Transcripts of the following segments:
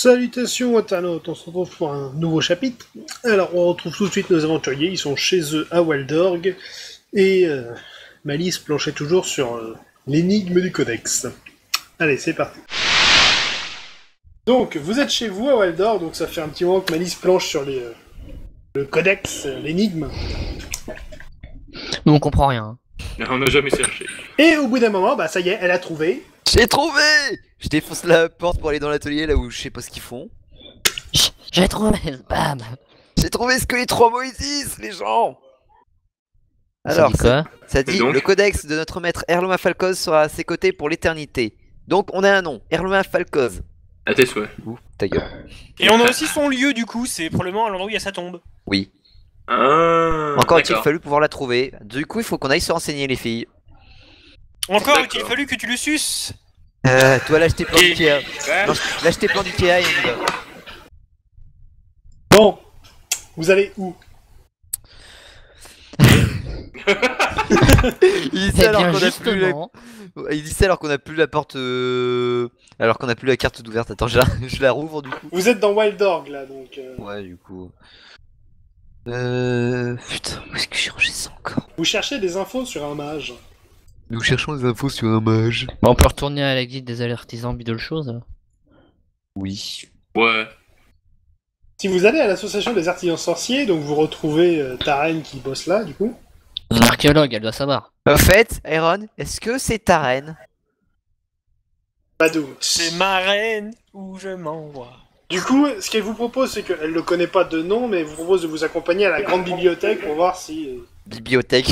Salutations internautes, on se retrouve pour un nouveau chapitre. Alors on retrouve tout de suite nos aventuriers, ils sont chez eux à Waldorg, et Malice planchait toujours sur l'énigme du codex. Allez, c'est parti. Donc, vous êtes chez vous à Waldorg, donc ça fait un petit moment que Malice planche sur le codex, l'énigme. Nous on comprend rien. On n'a jamais cherché. Et au bout d'un moment, bah ça y est, elle a trouvé. J'ai trouvé! Je défonce la porte pour aller dans l'atelier là où je sais pas ce qu'ils font. J'ai trouvé, bam. J'ai trouvé ce que les trois mots disent, les gens! Ça dit quoi? ça dit donc le codex de notre maître Erloma Falcoz sera à ses côtés pour l'éternité. Donc on a un nom, Erloma Falcoz. À tes souhaits. Ouh, ta gueule. Et on a aussi son lieu du coup, c'est probablement à l'endroit où il y a sa tombe. Oui. Ah, Encore a-t-il d'accord. fallu pouvoir la trouver. Du coup, il faut qu'on aille se renseigner, les filles. Encore D'accord. il a fallu que tu le suces. Toi, lâche tes plans Et- d'Ikea. Ouais. Non, lâche tes plans d'Ikea et on y va. Bon, vous allez où? Il dit C'est ça alors bien qu'on a plus la... justement. Il dit ça alors qu'on a plus la porte... Alors qu'on a plus la carte d'ouverte. Attends, je la rouvre du coup. Vous êtes dans Waldorg là, donc... Ouais, du coup... Putain, où est-ce que j'ai rangé ça encore? Vous cherchez des infos sur un mage. Nous cherchons des infos sur un mage. Bah, on peut retourner à la guide des alertisans bidole chose. Alors. Oui. Ouais. Si vous allez à l'association des artisans sorciers, donc vous retrouvez Taren qui bosse là, du coup. C'est archéologue, elle doit savoir. En fait, Aaron, est-ce que c'est ta reine? Pas de doute. C'est ma reine où je m'envoie. Du coup, ce qu'elle vous propose, c'est qu'elle ne connaît pas de nom, mais elle vous propose de vous accompagner à la grande bibliothèque pour voir si... Bibliothèque.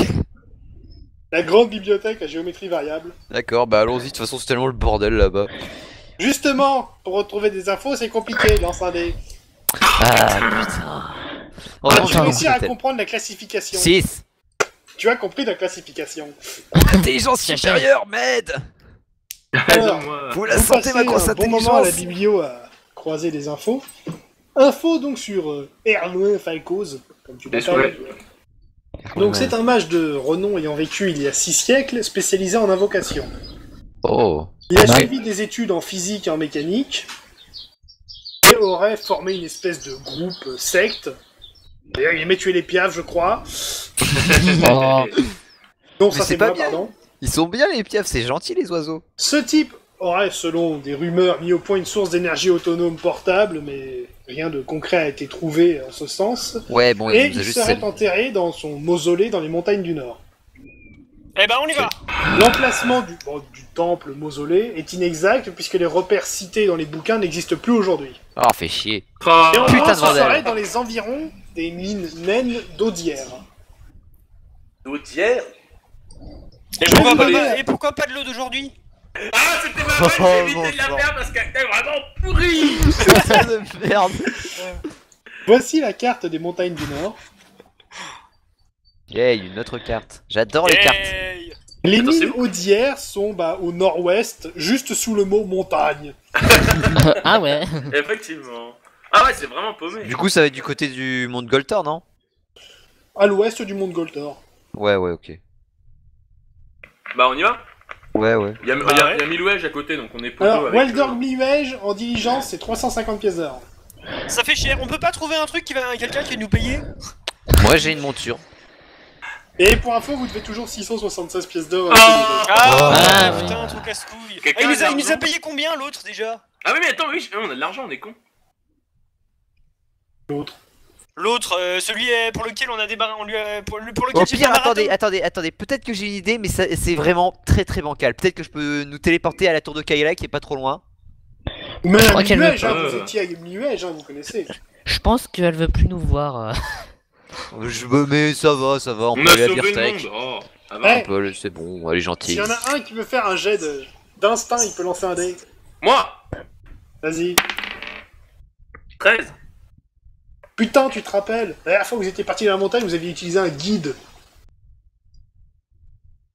la grande bibliothèque à géométrie variable. D'accord, bah allons-y, de toute façon c'est tellement le bordel là-bas. Justement, pour retrouver des infos, c'est compliqué, lance un dé. Ah putain. Oh, Ah, non, tu j'ai réussir à compris, comprendre la classification. 6. Tu as compris la classification. Intelligence supérieure, m'aide. Alors, Attends-moi. Vous la vous sentez passez ma grosse un bon moment à la intelligence? biblio à croiser des infos. Infos donc sur Erloin Falcoz, comme tu Des l'appelles. souhaits. Donc c'est un mage de renom ayant vécu il y a 6 siècles, spécialisé en invocation. Oh. Il a Ouais. suivi des études en physique et en mécanique, et aurait formé une espèce de groupe secte. D'ailleurs, il aimait tuer les piafs, je crois. Oh. Non, Mais ça c'est c'est pas moi, bien. pardon. Ils sont bien les piafs, c'est gentil les oiseaux. Ce type aurait, selon des rumeurs, mis au point une source d'énergie autonome portable, mais rien de concret a été trouvé en ce sens. Ouais, bon, Et il nous a il juste... serait enterré dans son mausolée dans les montagnes du Nord. Eh ben on y va. L'emplacement du temple mausolée est inexact puisque les repères cités dans les bouquins n'existent plus aujourd'hui. Oh, fait chier. Ah, Et en Putain gros, de ce bordel. serait dans les environs des mines naines d'Audière. D'Audière. Et pourquoi pas de l'eau d'aujourd'hui? Ah, c'était ma Oh, vanne, j'ai évité bon de la sang. faire parce qu'elle était vraiment pourrie. Putain de merde. Voici la carte des montagnes du Nord. Yay, une autre carte. J'adore les cartes. Hey. Les Attends, c'est mines où Audière sont au nord-ouest, juste sous le mot montagne. Ah ouais. Effectivement. Ah ouais, c'est vraiment paumé. Du coup, ça va être du côté du monde Goltor, non? À l'ouest du mont Goltor. Ouais, ouais, ok. Bah on y va. Ouais, ouais. Il y a, Bah il y a- ouais. il y a Milouège à côté, donc on est plutôt Alors, avec... Waldorg Miluège, en diligence, c'est 350 pièces d'or. Ça fait cher, on peut pas trouver un truc qui va quelqu'un qui va nous payer? Moi, j'ai une monture. Et pour info, vous devez toujours 676 pièces d'or. Ah, Ah, oui. putain, trop casse-couille. Quelqu'un Ah, a il de nous a l'argent payé combien l'autre déjà? Ah mais attends, oui, on a de l'argent, on est con. L'autre, celui pour lequel on a débarrassé, pour lequel Au j'ai fait pire, un marathon. attendez, peut-être que j'ai une idée, mais c'est vraiment très très bancal. Peut-être que je peux nous téléporter à la tour de Kaila qui est pas trop loin. Ou même à crois qu'elle Miluège, veut hein, pas. vous étiez à Miluège, hein, vous connaissez. Je pense qu'elle veut plus nous voir. Mais ça va, on On peut a aller à sauvé le Beersteak. monde. Oh, ça va. Ouais. On peut aller, c'est bon, elle est S'il gentille. y en a un qui veut faire un jet d'instinct, il peut lancer un dé. Moi, Vas-y. 13. Putain, tu te rappelles, la dernière fois que vous étiez parti dans la montagne, vous aviez utilisé un guide.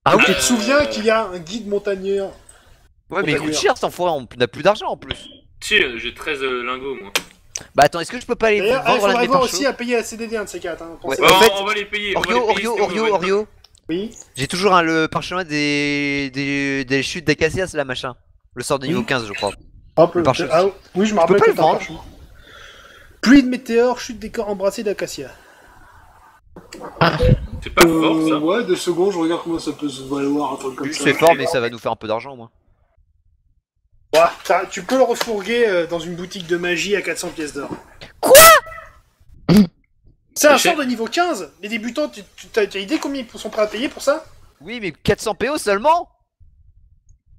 Ah oui. Tu te souviens qu'il y a un guide montagneur? Ouais, mais il coûte cher cet enfoiré, on n'a plus d'argent en plus. Si, j'ai 13 lingots, moi. Bah attends, est-ce que je peux pas aller D'ailleurs, il vendre l'un de faudrait mes voir pinchos? aussi à payer la CDD, un de ces quatre. Hein, pensez. Ouais. Ouais, En fait, on va les payer. on va les payer, c'est où, on va les- Orio, Oui. j'ai toujours le parchemin des chutes d'Acacias là, machin. Le sort de niveau 15, je crois. Hop, Le parchemin. ah, oui, je me rappelle pas que le t'as un vendre. parchemin. Pluie de météores, chute des corps embrassés d'acacia. C'est pas fort ça. Ouais, 2 secondes, je regarde comment ça peut se valoir, un truc comme ça. C'est fort, mais ça va nous faire un peu d'argent, moi. Ouais, tu peux le refourguer dans une boutique de magie à 400 pièces d'or. Quoi? C'est un C'est sort de niveau 15. Les débutants, t'as idée combien ils sont prêts à payer pour ça? Oui, mais 400 PO seulement?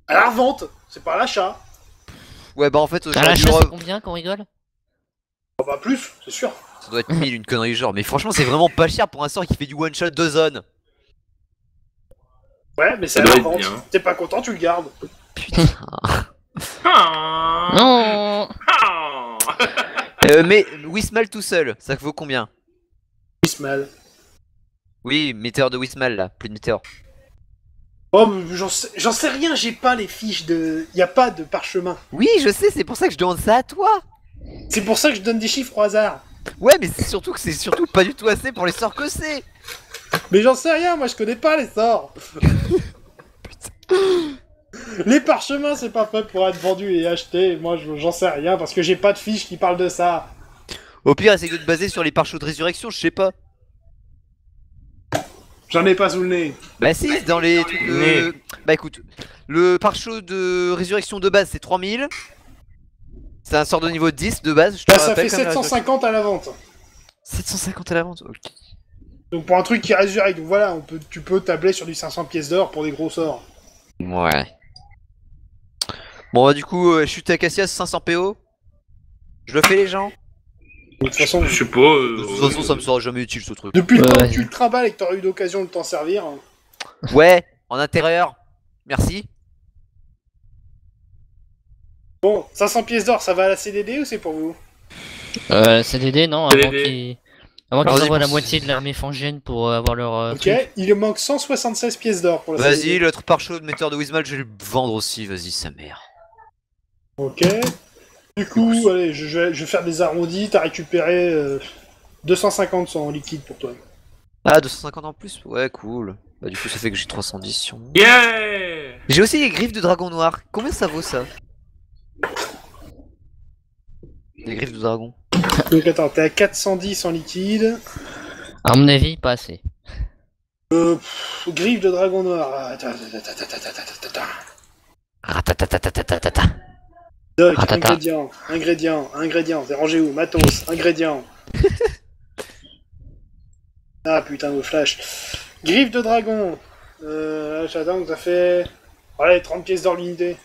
À la revente, c'est pas à l'achat. Ouais, bah en fait, À j'aurais dû l'achat, c'est combien qu'on rigole? Oh, bah plus, c'est sûr. ça doit être 1000, une connerie du genre. Mais franchement, c'est vraiment pas cher pour un sort qui fait du one shot de zone. Ouais, mais c'est Ça à doit la être revente. bien. T'es pas content, tu le gardes. Ah. Non. Ah. Mais Wismal tout seul, ça vaut combien? Mal. Oui, météore de Wismal là, plus de météore. Oh, mais j'en sais rien, j'ai pas les fiches de... Y a pas de parchemin. Oui, je sais, c'est pour ça que je demande ça à toi. C'est pour ça que je donne des chiffres au hasard. Ouais, mais c'est surtout que c'est surtout pas du tout assez pour les sorts que c'est. Mais j'en sais rien, moi je connais pas les sorts. Les parchemins, c'est pas fait pour être vendu et acheté. Moi, j'en sais rien parce que j'ai pas de fiches qui parlent de ça. Au pire, essaye de te baser sur les pare-choux de résurrection, je sais pas. J'en ai pas sous le nez. Bah si, c'est dans les trucs de... Bah écoute, le pare-chaud de résurrection de base c'est 3000. C'est un sort de niveau 10 de base, je te Bah, ça rappelle fait comme la 750 à la vente. 750 à la vente, ok. Donc pour un truc qui résurrecte, donc voilà, tu peux tabler sur du 500 pièces d'or pour des gros sorts. Ouais. Bon bah du coup, chute à Cassias 500 PO. Je le fais les gens. De toute façon, Je sais pas. De toute façon ça me sera jamais utile ce truc. depuis le temps Ouais. que tu le trimbales et que t'auras eu l'occasion de t'en servir. Ouais, en intérieur. Merci. Bon, 500 pièces d'or, ça va à la CDD ou c'est pour vous? CDD, non, CDD. avant qu'ils Vas-y, envoient la pense. moitié de l'armée fongienne pour avoir leur Ok, truc. il manque 176 pièces d'or pour la Vas-y, CDD. l'autre pare-chaud de météore de Wismal, je vais le vendre aussi, vas-y, sa mère. Ok. Du coup, allez, je vais faire des arrondis, t'as récupéré 250 en liquide pour toi. Ah, 250 en plus? Ouais, cool. Bah du coup ça fait que j'ai 310 sur moi. Yeah. J'ai aussi les griffes de dragon noir. Combien ça vaut ça? Les griffes de dragon. Donc attends, t'es à 410 en liquide. À mon avis, pas assez. Griffe de dragon noir. Attends. Ratatatatatatatata. Doc, Ratata. ingrédients. C'est rangé où? Matos, ingrédients. Ah putain, le flash. Griffe de dragon. J'attends que ça fait... Allez, 30 pièces d'or l'unité.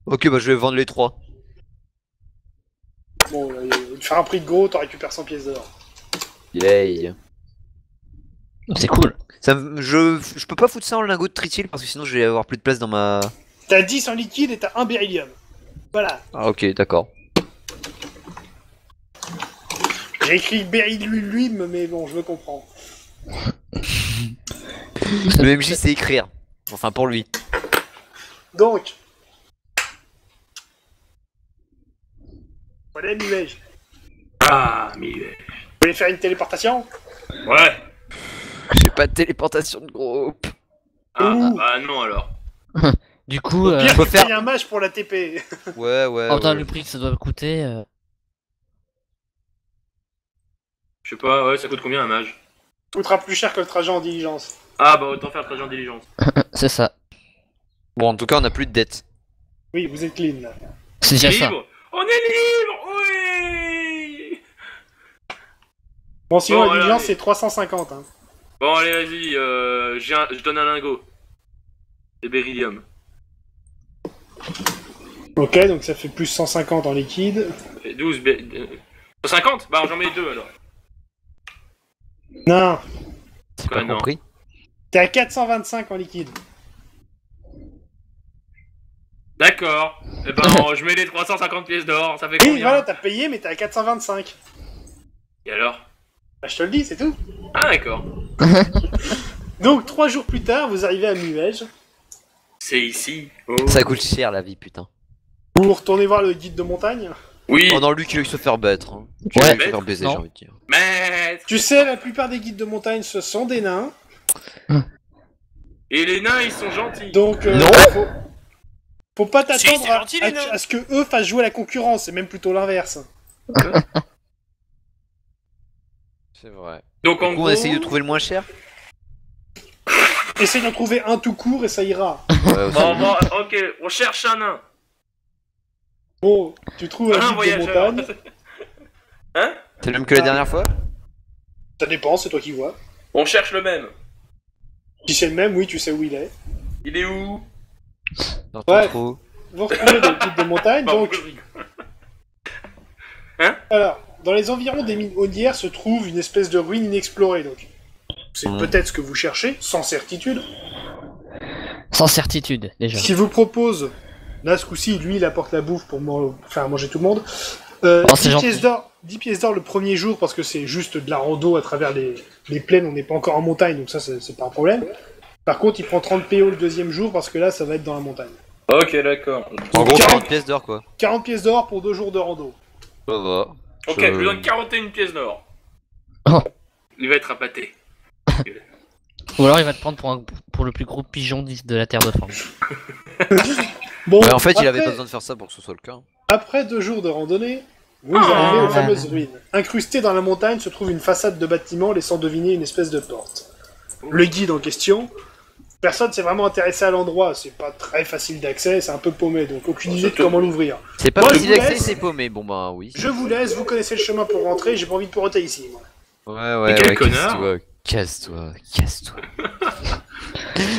Ok, bah je vais vendre les 3. Bon, faire un prix de gros, t'en récupères 100 pièces d'or. Yay. C'est cool. Je peux pas foutre ça en lingot de tritil parce que sinon je vais avoir plus de place dans ma... T'as 10 en liquide et t'as un beryllium. Voilà. Ah ok, d'accord. J'ai écrit beryllium, mais bon, je le comprends. Le MJ c'est écrire. Enfin pour lui. Donc... Voilà, nuage. Ah, mais. Vous voulez faire une téléportation? Ouais. J'ai pas de téléportation de groupe. Ah, Ouh. bah non alors. Du coup, Au pire, faut tu faire- payes un mage pour la TP. Ouais, ouais. en tant ouais. le prix que ça doit coûter, Je sais pas, ouais, ça coûte combien un mage? Coûtera plus cher que le trajet en diligence. Ah, bah autant faire le trajet en diligence. c'est ça. Bon, en tout cas, on a plus de dettes. Oui, vous êtes clean là. C'est déjà ça. Libre. On est libre. Oui. Bon, sinon Bon, la voilà, diligence allez. c'est 350. Hein. Bon, allez, vas-y, je donne un lingot. C'est beryllium. Ok, donc ça fait plus 150 en liquide. Ça fait 12 50. Bah, j'en mets 2 alors. Non, C'est Quoi, pas non. compris. t'es à 425 en liquide. D'accord. Eh ben, je mets les 350 pièces d'or, ça fait Oui, combien? voilà, t'as payé, mais t'es à 425. Et alors? Bah, je te le dis, c'est tout. Ah, d'accord. Donc, 3 jours plus tard, vous arrivez à Muège. C'est ici. Oh. Ça coûte cher la vie, putain. Vous retournez voir le guide de montagne. Oui. Oh non, lui qui veut se faire battre. Hein. Ouais. Se faire baiser, Non. j'ai envie de dire. Maître. Tu sais, la plupart des guides de montagne, ce sont des nains. Et les nains, ils sont gentils. Donc, Non. Faut pas Si, t'attendre c'est gentil, les nains. à ce que eux fassent jouer la concurrence, c'est même plutôt l'inverse. C'est vrai. Donc Du en coup, gros, on essaye de trouver le moins cher. Essaye d'en trouver un tout court et ça ira. Ouais, bon, ok, on cherche un nain. Bon, tu trouves un Un guide de voyageur. montagne. Hein? c'est le même que la dernière fois. Ça dépend, c'est toi qui vois. On cherche le même. Si c'est le même, oui, tu sais où il est. Il est où? Dans ton Ouais. trou. Vous retrouvez le guide de montagne, Bon, donc... je rigole. Alors, dans les environs des mines haudières se trouve une espèce de ruine inexplorée, donc... C'est peut-être ce que vous cherchez, sans certitude. Sans certitude, déjà. Ce qu'il vous propose, là, ce coup-ci, lui, il apporte la bouffe pour faire manger tout le monde. Oh, c'est 10 gentil. pièces d'or, 10 pièces d'or le premier jour, parce que c'est juste de la rando à travers les plaines, on n'est pas encore en montagne, donc ça, c'est pas un problème. Par contre, il prend 30 PO le deuxième jour, parce que là, ça va être dans la montagne. Ok, d'accord. En gros, 40 40 pièces d'or quoi. 40 pièces d'or pour 2 jours de rando. Ça va. Ok, je lui donne 41 pièces d'or. Oh. Il va être appâté. Ou alors il va te prendre pour le plus gros pigeon de la Terre de France. Bon, Ouais, en fait, il avait après- pas besoin de faire ça pour que ce soit le cas. Après 2 jours de randonnée, vous Ah. arrivez aux fameuses ruines. Incrustées dans la montagne se trouve une façade de bâtiment laissant deviner une espèce de porte. Le guide en question, personne s'est vraiment intéressé à l'endroit, c'est pas très facile d'accès, c'est un peu paumé, donc aucune idée de comment l'ouvrir. C'est pas Moi, je facile vous d'accès, laisse. c'est paumé. Bon bah oui. Je vous laisse, vous connaissez le chemin pour rentrer, j'ai pas envie de poireauter ici. Moi. Ouais, quel connard. Casse-toi.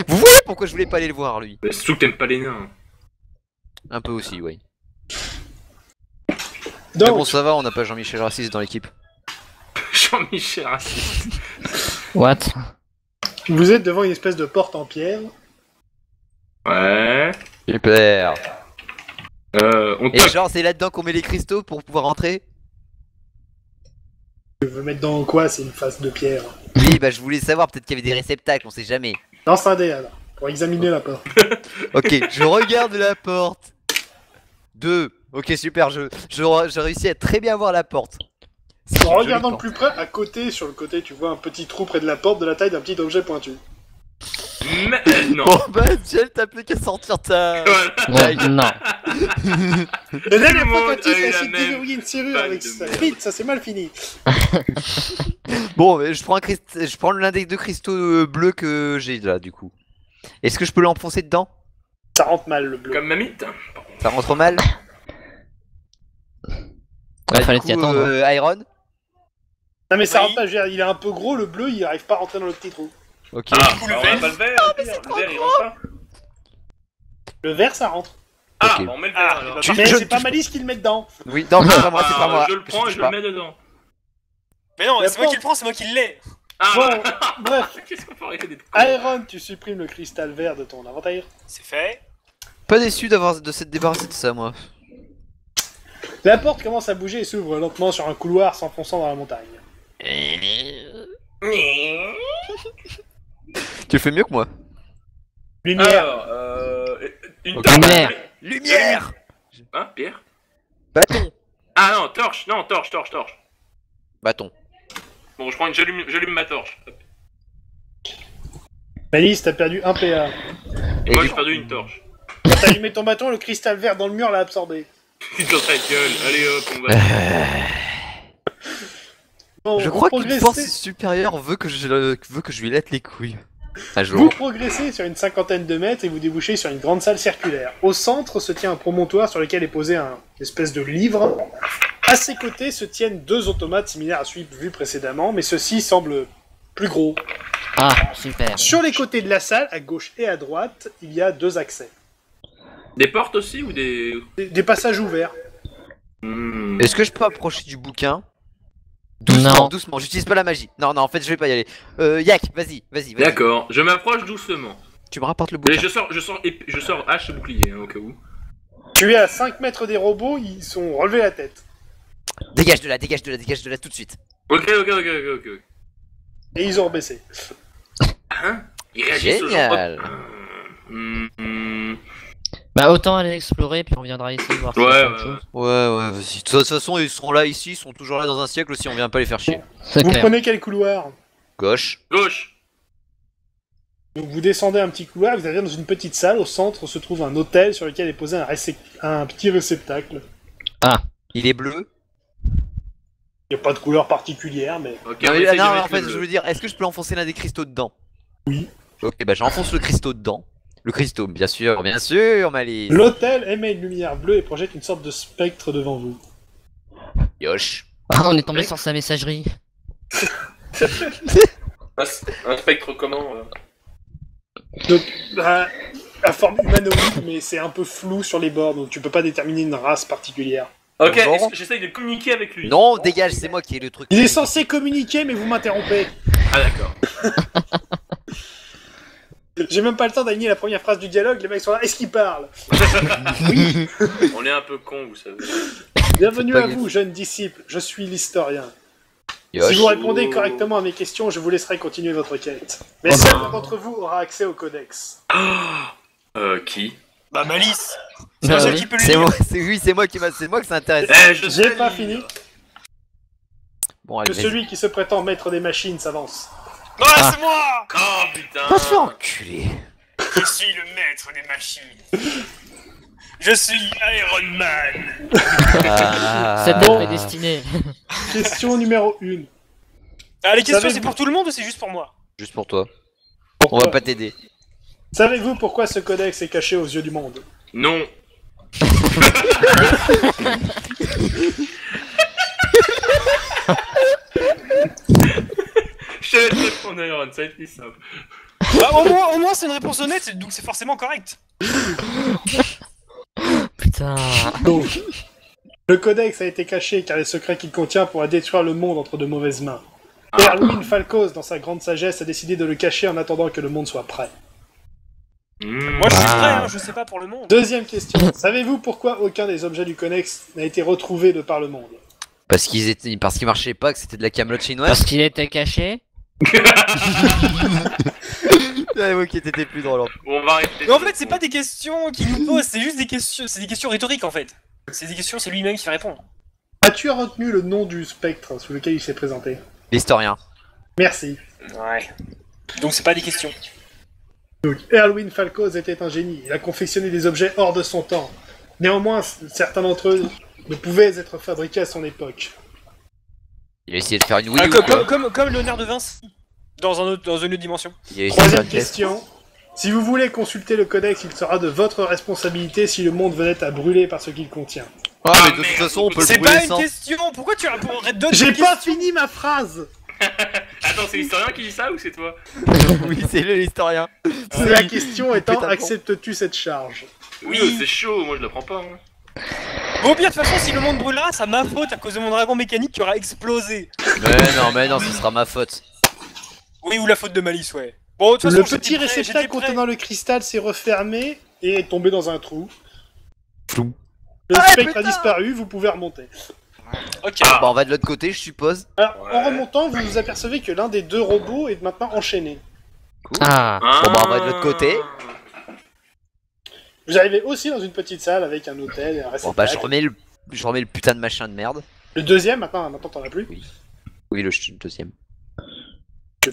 Vous voyez pourquoi je voulais pas aller le voir lui? Mais surtout que t'aimes pas les nains. Un peu aussi, oui. Mais Donc, bon, ça va, on n'a pas Jean-Michel Raciste dans l'équipe. Jean-Michel raciste. What? vous êtes devant une espèce de porte en pierre. Ouais. Super. On Et tape. genre, c'est là-dedans qu'on met les cristaux pour pouvoir rentrer? Je veux mettre dans quoi, c'est une face de pierre. Oui, bah je voulais savoir, peut-être qu'il y avait des réceptacles, on sait jamais. Lance un dé alors, pour examiner la porte. Ok, je regarde la porte. 2. Ok, super, je réussis à très bien voir la porte. C'est En une jolie regardant de porte. plus près, à côté, sur le côté, tu vois un petit trou près de la porte de la taille d'un petit objet pointu. Mais... non. Bon bah, Jill, t'as plus qu'à sortir ta... Voilà. Ouais, non. La dernière le fois monde quand tu a eu as la essayé de même déverrouiller une serrure bague avec de sa merde. bite, ça s'est mal fini. Bon, je prends je prends l'index de cristaux bleus que j'ai là, du coup. Est-ce que je peux l'enfoncer dedans? Ça rentre mal le bleu. Comme mamite. Ça rentre mal? Ouais, Du fallait coup, t'y attendre. hein. Iron? Non mais ça Oui. rentre pas, je veux dire, il est un peu gros le bleu, il arrive pas à rentrer dans le petit trou. Ok. Ah, coup, le alors on a vert. pas le vert. au pire. Le vert, il rentre pas. Le vert ça rentre. Ah, Ok. bah, on met le vert alors. Ah, Mais je- c'est pas Malice qui le met dedans. Oui, non, mais c'est pas moi, c'est pas Ah, moi. je le prends et touche je le pas. mets dedans. Mais non, La c'est moi qui porte. le prends, c'est moi qui l'ai. Ah, Bon, bref. Qu'est-ce qu'on peut arrêter d'être con. Iron, tu supprimes le cristal vert de ton inventaire. C'est fait. Pas déçu de s'être débarrassé de ça, moi. La porte commence à bouger et s'ouvre lentement sur un couloir s'enfonçant dans la montagne. Tu le fais mieux que moi. Lumière. Alors, une Ok. torche. Lumière. Lumière! Hein, Pierre? Bâton! Ah non, torche. Non, torche. Bâton. Bon, j'allume ma torche. Malice, t'as perdu un PA. Et Et moi, du j'ai perdu une torche. Quand t'as allumé ton bâton, le cristal vert dans le mur l'a absorbé. Putain, ta gueule. Allez hop, on va. Bon, Je vous crois qu'une progressez- force supérieure veut que je lui lette les couilles. Un Vous jour. progressez sur une cinquantaine de mètres et vous débouchez sur une grande salle circulaire. Au centre se tient un promontoire sur lequel est posé un espèce de livre. À ses côtés se tiennent 2 automates similaires à celui vu précédemment, mais ceux-ci semblent plus gros. Ah, super. Sur les côtés de la salle, à gauche et à droite, il y a 2 accès. Des portes aussi ou des. Des passages ouverts. Est-ce que je peux approcher du bouquin? Doucement, Non. doucement, j'utilise pas la magie. Non, en fait, je vais pas y aller. Yak, vas-y. D'accord, je m'approche doucement. Tu me rapportes le Et bouquin. je sors hache et bouclier, hein, au cas où. Tu es à 5 mètres des robots, ils sont relevés la tête. Dégage de là tout de suite. Ok. Et ils ont rebaissé. Hein? Il réagit Génial. Bah autant aller explorer puis on viendra ici voir si Ouais, y a autre ouais. chose. Ouais, vas-y. De toute façon, ils seront là ici, ils sont toujours là dans un siècle si on vient pas les faire chier. C'est Vous clair. prenez quel couloir? Gauche. Gauche. Donc vous descendez un petit couloir, vous arrivez dans une petite salle, au centre se trouve un hôtel sur lequel est posé un petit réceptacle. Il est bleu. Il n'y a pas de couleur particulière, mais... Ok, Non, on mais, essaye de non, mettre en fait, le je bleu. veux dire, est-ce que je peux enfoncer l'un des cristaux dedans? Oui. Ok, bah j'enfonce le cristaux dedans. Le cristaux, bien sûr, Malice. L'hôtel émet une lumière bleue et projette une sorte de spectre devant vous. Yosh. Ah, on est tombé sur sa messagerie. Un spectre comment Donc, la forme humanoïde, mais c'est un peu flou sur les bords, donc tu peux pas déterminer une race particulière. Ok, Bonjour. j'essaye de communiquer avec lui. Non, dégage, c'est moi qui ai le truc. Il est censé communiquer, mais vous m'interrompez. Ah d'accord. J'ai même pas le temps d'aligner la première phrase du dialogue, les mecs sont là, est-ce qu'ils parlent? On est un peu con, vous savez. Bienvenue Faut à pas vous, jeunes disciples, je suis l'historien. Yosh. Si vous répondez correctement à mes questions, je vous laisserai continuer votre quête. Mais seul l'un d'entre vous aura accès au codex. Qui Bah Malice. C'est Bah pas ça oui. qui peut le C'est lire. moi, c'est moi qui c'est moi que ça intéresse. je J'ai sais pas lire. fini, Bon, que allez, celui qui se prétend maître des machines s'avance. Ouais, c'est moi. Oh putain. va te faire enculer. Je suis le maître des machines. Je suis Iron Man. Cette Ah. œuvre est destinée. Question numéro 1. Ah, les questions Savez-vous- c'est pour tout le monde ou c'est juste pour moi? Juste pour toi. On Pourquoi va pas t'aider. Savez-vous pourquoi ce codex est caché aux yeux du monde? Non. Je te laisse répondre, Iron, ça va être plus simple. Bah au moins c'est une réponse honnête, donc c'est forcément correct. Putain. Donc, le codex a été caché car les secrets qu'il contient pourraient détruire le monde entre de mauvaises mains. Erwin Falcos, dans sa grande sagesse, a décidé de le cacher en attendant que le monde soit prêt. Moi je suis Ah. prêt, hein, je sais pas pour le monde. Deuxième question. Savez-vous pourquoi aucun des objets du codex n'a été retrouvé de par le monde? Parce qu'ils marchaient pas, que c'était de la camelote chinoise. Parce qu'il était caché. J'avoue qu'il était plus drôle. On va arrêter. Mais en fait c'est pas des questions qu'il nous pose, c'est juste des questions, c'est des questions rhétoriques en fait. C'est des questions, c'est lui-même qui fait répondre. As-tu retenu le nom du spectre sous lequel il s'est présenté? L'historien. Merci. Ouais. Donc c'est pas des questions. Donc, Erwin Falcos était un génie. Il a confectionné des objets hors de son temps. Néanmoins, certains d'entre eux ne pouvaient être fabriqués à son époque. Il a essayé de faire une Wii Ah, U. comme Léonard de Vinci. Dans une autre dimension. Il a essayé de faire Troisième une test. question. Si vous voulez consulter le codex, il sera de votre responsabilité si le monde venait à brûler par ce qu'il contient. Ah, mais de toute merde. façon, on peut le C'est brûler pas une sans. question. Pourquoi tu donnes J'ai des pas questions fini ma phrase! Attends, c'est l'historien qui dit ça ou c'est toi? Oui, c'est l'historien. C'est la question étant, Putain, acceptes-tu cette charge? Oui. C'est chaud, moi je la prends pas. Hein. Bon, au pire, de toute façon, si le monde brûlera, c'est ma faute à cause de mon dragon mécanique qui aura explosé. Mais non, ce sera ma faute. Oui, ou la faute de Malice, ouais. Bon, de toute Le façon, petit j'étais prêt, réceptacle j'étais prêt. contenant le cristal s'est refermé et est tombé dans un trou. Flou. Le Ah, spectre a putain. disparu, vous pouvez remonter. Ok. Bah, on va de l'autre côté, je suppose. Alors, Ouais. en remontant, vous vous apercevez que l'un des deux robots est maintenant enchaîné. Ah. Bon, bah, on va de l'autre côté. Vous arrivez aussi dans une petite salle avec un hôtel et un Bon, réceptacle. bah, je remets le putain de machin de merde. Le deuxième, maintenant t'en as plus. Oui, le deuxième.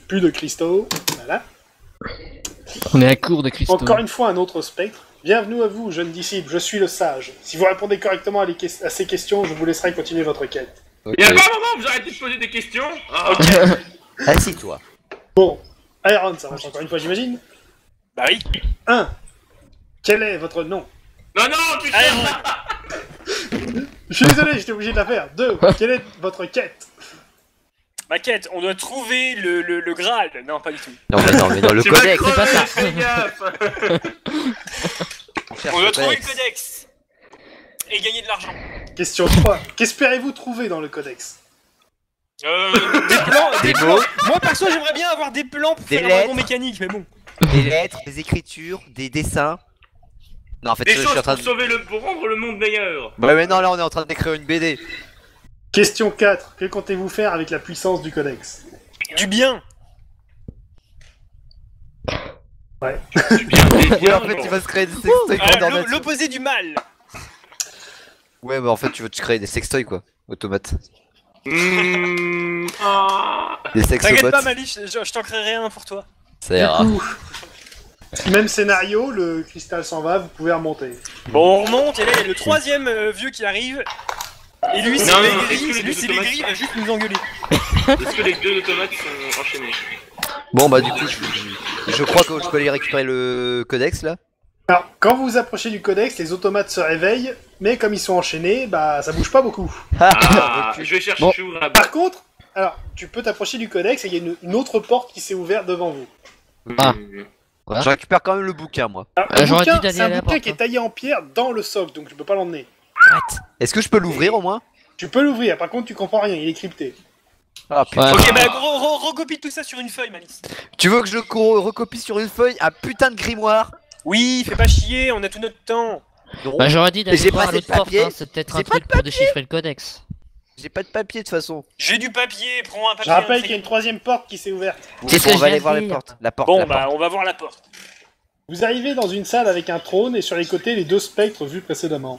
Plus de cristaux. Voilà. On est à court de cristaux. Encore une fois, un autre spectre. Bienvenue à vous, jeunes disciples, je suis le sage. Si vous répondez correctement à ces questions, je vous laisserai continuer votre quête. Ok. Y'a pas un moment où vous arrêtez de poser des questions? Ah, Assis-toi. Bon, Iron, ça marche encore une fois, j'imagine. Bah oui. 1. Quel est votre nom? Non, non, putain! Je suis désolé, j'étais obligé de la faire. 2. Quelle est votre quête? Ma quête, on doit trouver le Graal. Non, pas du tout. Non, mais dans le Tu vas codex. c'est pas ça. crever, fais gaffe. On cherche On doit le trouver le codex. codex. Et gagner de l'argent. Question 3. Qu'espérez-vous trouver dans le codex? Des plans, Des des plans. mots. Moi, perso, j'aimerais bien avoir des plans pour Des faire un dragon lettres. mécanique, mais bon. Des lettres, des écritures, des dessins. Non, en fait, Des je suis choses en train pour de. sauver pour rendre le monde meilleur. Ouais, mais non, là, on est en train d'écrire une BD. Question 4. Que comptez-vous faire avec la puissance du codex? Du bien. Ouais, en fait, tu vas se créer des sextoys grandeur nature. L'opposé du mal. Ouais, bah en fait, tu vas te créer des sextoys quoi. Automates. Ah. Des T'inquiète sexobots. pas, Malice, je t'en créerai un pour toi. Ça Du ira. coup, même scénario, le cristal s'en va, vous pouvez remonter. Bon, on remonte, et là, il y a le troisième vieux qui arrive. Et lui, c'est Non, les non, est-ce que grilles, les lui, deux c'est les automates grilles, il va juste nous engueuler. Est-ce que les deux automates sont enchaînés? Bon bah du coup je crois que je peux aller récupérer le codex là. Alors, quand vous vous approchez du codex, les automates se réveillent, mais comme ils sont enchaînés, bah ça bouge pas beaucoup. Ah, je vais chercher Bon. chez vous là-bas. Par contre, alors, tu peux t'approcher du codex et il y a une autre porte qui s'est ouverte devant vous. Ah. Je récupère quand même le bouquin moi. Alors, le J'aurais bouquin, dit d'aller c'est un à la bouquin porte, qui est hein. taillé en pierre dans le socle, donc je peux pas l'emmener. Est-ce que je peux l'ouvrir au moins? Tu peux l'ouvrir, par contre tu comprends rien, il est crypté. Ah putain. Ouais. Ok, bah recopie tout ça sur une feuille, Malice. Tu veux que je recopie sur une feuille un putain de grimoire? Oui, fais pas chier, on a tout notre temps. Non. Bah j'aurais dit d'aller J'ai voir pas à l'autre assez de porte, papier. hein, c'est peut-être J'ai un pas truc pour déchiffrer le codex. J'ai pas de papier de toute façon. J'ai du papier, prends un papier. Je rappelle un qu'il y a une troisième porte qui s'est ouverte. C'est ce que on je va viens aller de voir dire. la porte. Bon, la bah porte. on va voir la porte. Vous arrivez dans une salle avec un trône et sur les côtés les deux spectres vus précédemment.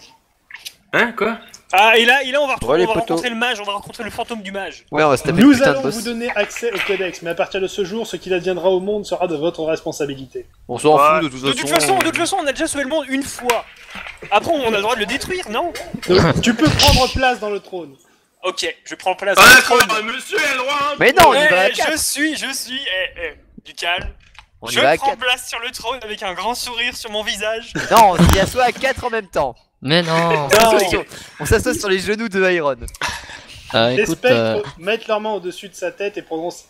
Hein, quoi? Ah, et là on va, Ouais, les on va poteaux. rencontrer le mage, on va rencontrer le fantôme du mage. Ouais, on va se taper le Nous putain de allons boss. vous donner accès au codex, mais à partir de ce jour, ce qu'il adviendra au monde sera de votre responsabilité. On s'en Ouais. fout de toute façon. De toute façon, on a déjà sauvé le monde une fois. Après, on a le droit de le détruire, non? Donc, tu peux prendre place dans le trône. Ok, je prends place. Ah, dans le d'accord, trône. monsieur a le droit hein. Mais non, on y Eh, va à je 4. suis, du calme. On y Je va à prends 4. place sur le trône avec un grand sourire sur mon visage. Non, on s'y assoit à 4 en même temps. Mais non. On s'assoit sur les genoux de Iron. Les Écoute, spectres mettent leurs mains au-dessus de sa tête et prononcent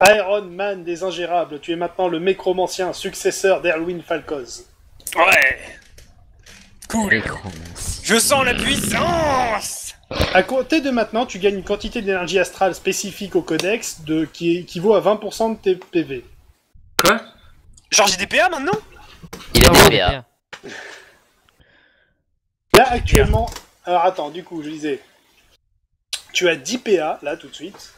Iron Man des ingérables, tu es maintenant le mécromancien, successeur d'Erwin Falcoz. Ouais. Cool. écran. Je sens la puissance. À côté de maintenant, tu gagnes une quantité d'énergie astrale spécifique au codex qui équivaut à 20% de tes PV. Quoi? Genre j'ai des PA maintenant? Il a Ah ouais, des PA. bien. Là, actuellement... Alors attends, du coup, je disais... Tu as 10 PA, là, tout de suite.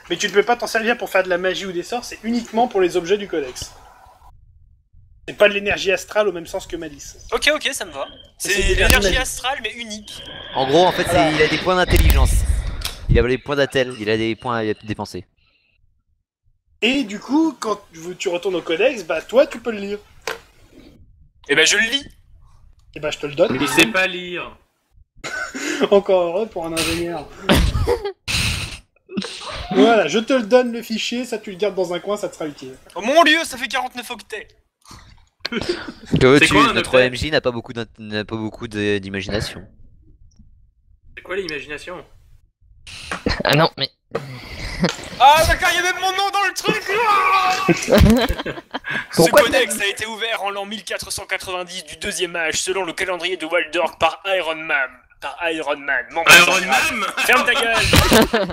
Mais tu ne peux pas t'en servir pour faire de la magie ou des sorts, c'est uniquement pour les objets du codex. C'est pas de l'énergie astrale au même sens que Malice. Ok, ça me va. C'est C'est de l'énergie l'énergie magique. astrale mais unique. En gros, en fait, il a des points d'intelligence. Il a des points d'attel, il a des points à dépenser. Et du coup, quand tu retournes au codex, bah toi, tu peux le lire. Et ben je le lis. Et bah je te le donne. Il sait pas lire. Encore heureux pour un ingénieur. Voilà, je te le donne le fichier, ça tu le gardes dans un coin, ça te sera utile. Oh mon dieu, ça fait 49 octets. Que veux-tu, quoi un notre octet MJ n'a pas beaucoup d'imagination. C'est quoi l'imagination? Ah non, mais Ah d'accord, il y a même mon nom dans le truc. Ah Ce Pourquoi codex a été ouvert en l'an 1490 du deuxième âge selon le calendrier de Waldorf par Iron Man. membre Iron général. Man. Ferme ta gueule.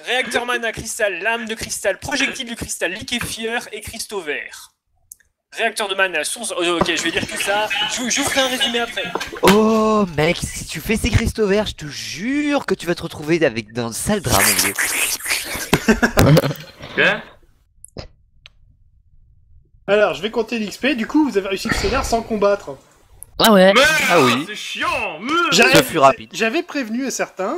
Réacteur mana cristal, lame de cristal, projectile de cristal, liquéfieur et cristaux verts. Réacteur de mana, source... ok, je vais dire tout ça. Je vous ferai un résumé après. Oh mec, si tu fais ces cristaux verts, je te jure que tu vas te retrouver avec dans le sale drap, mon vieux. Quoi? Alors, je vais compter l'XP, du coup, vous avez réussi le scénar sans combattre. ah ouais. Merde, Ah oui. c'est chiant. Merde. Ce fut rapide. J'avais prévenu certains,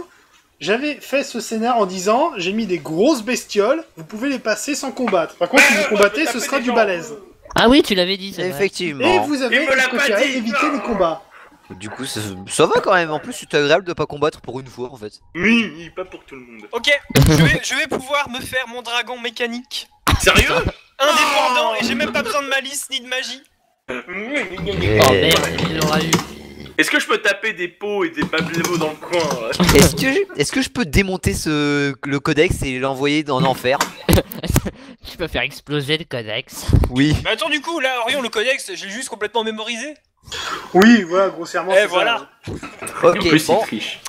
j'avais fait ce scénar en disant, j'ai mis des grosses bestioles, vous pouvez les passer sans combattre. Par contre, si vous combattez, ce sera du balèze. Ah oui, tu l'avais dit, c'est vrai. Et Effectivement. vous avez Il me l'a pas préféré dit. éviter les combats. Du coup, ça va quand même. En plus, c'est agréable de pas combattre pour une fois, en fait. Oui, pas pour tout le monde. Ok, je vais pouvoir me faire mon dragon mécanique. Sérieux? Indépendant et j'ai même pas besoin de malice ni de magie. Oh merde, il l'aura eu. Est-ce que je peux taper des pots et des bableaux dans le coin là? Est-ce que je peux démonter le codex et l'envoyer en enfer? Tu peux faire exploser le codex. Oui. Mais attends, du coup, là, Orion, le codex, j'ai juste complètement mémorisé. Oui, voilà, grossièrement. Eh, c'est ça. voilà. Ok, En plus, bon. il triche.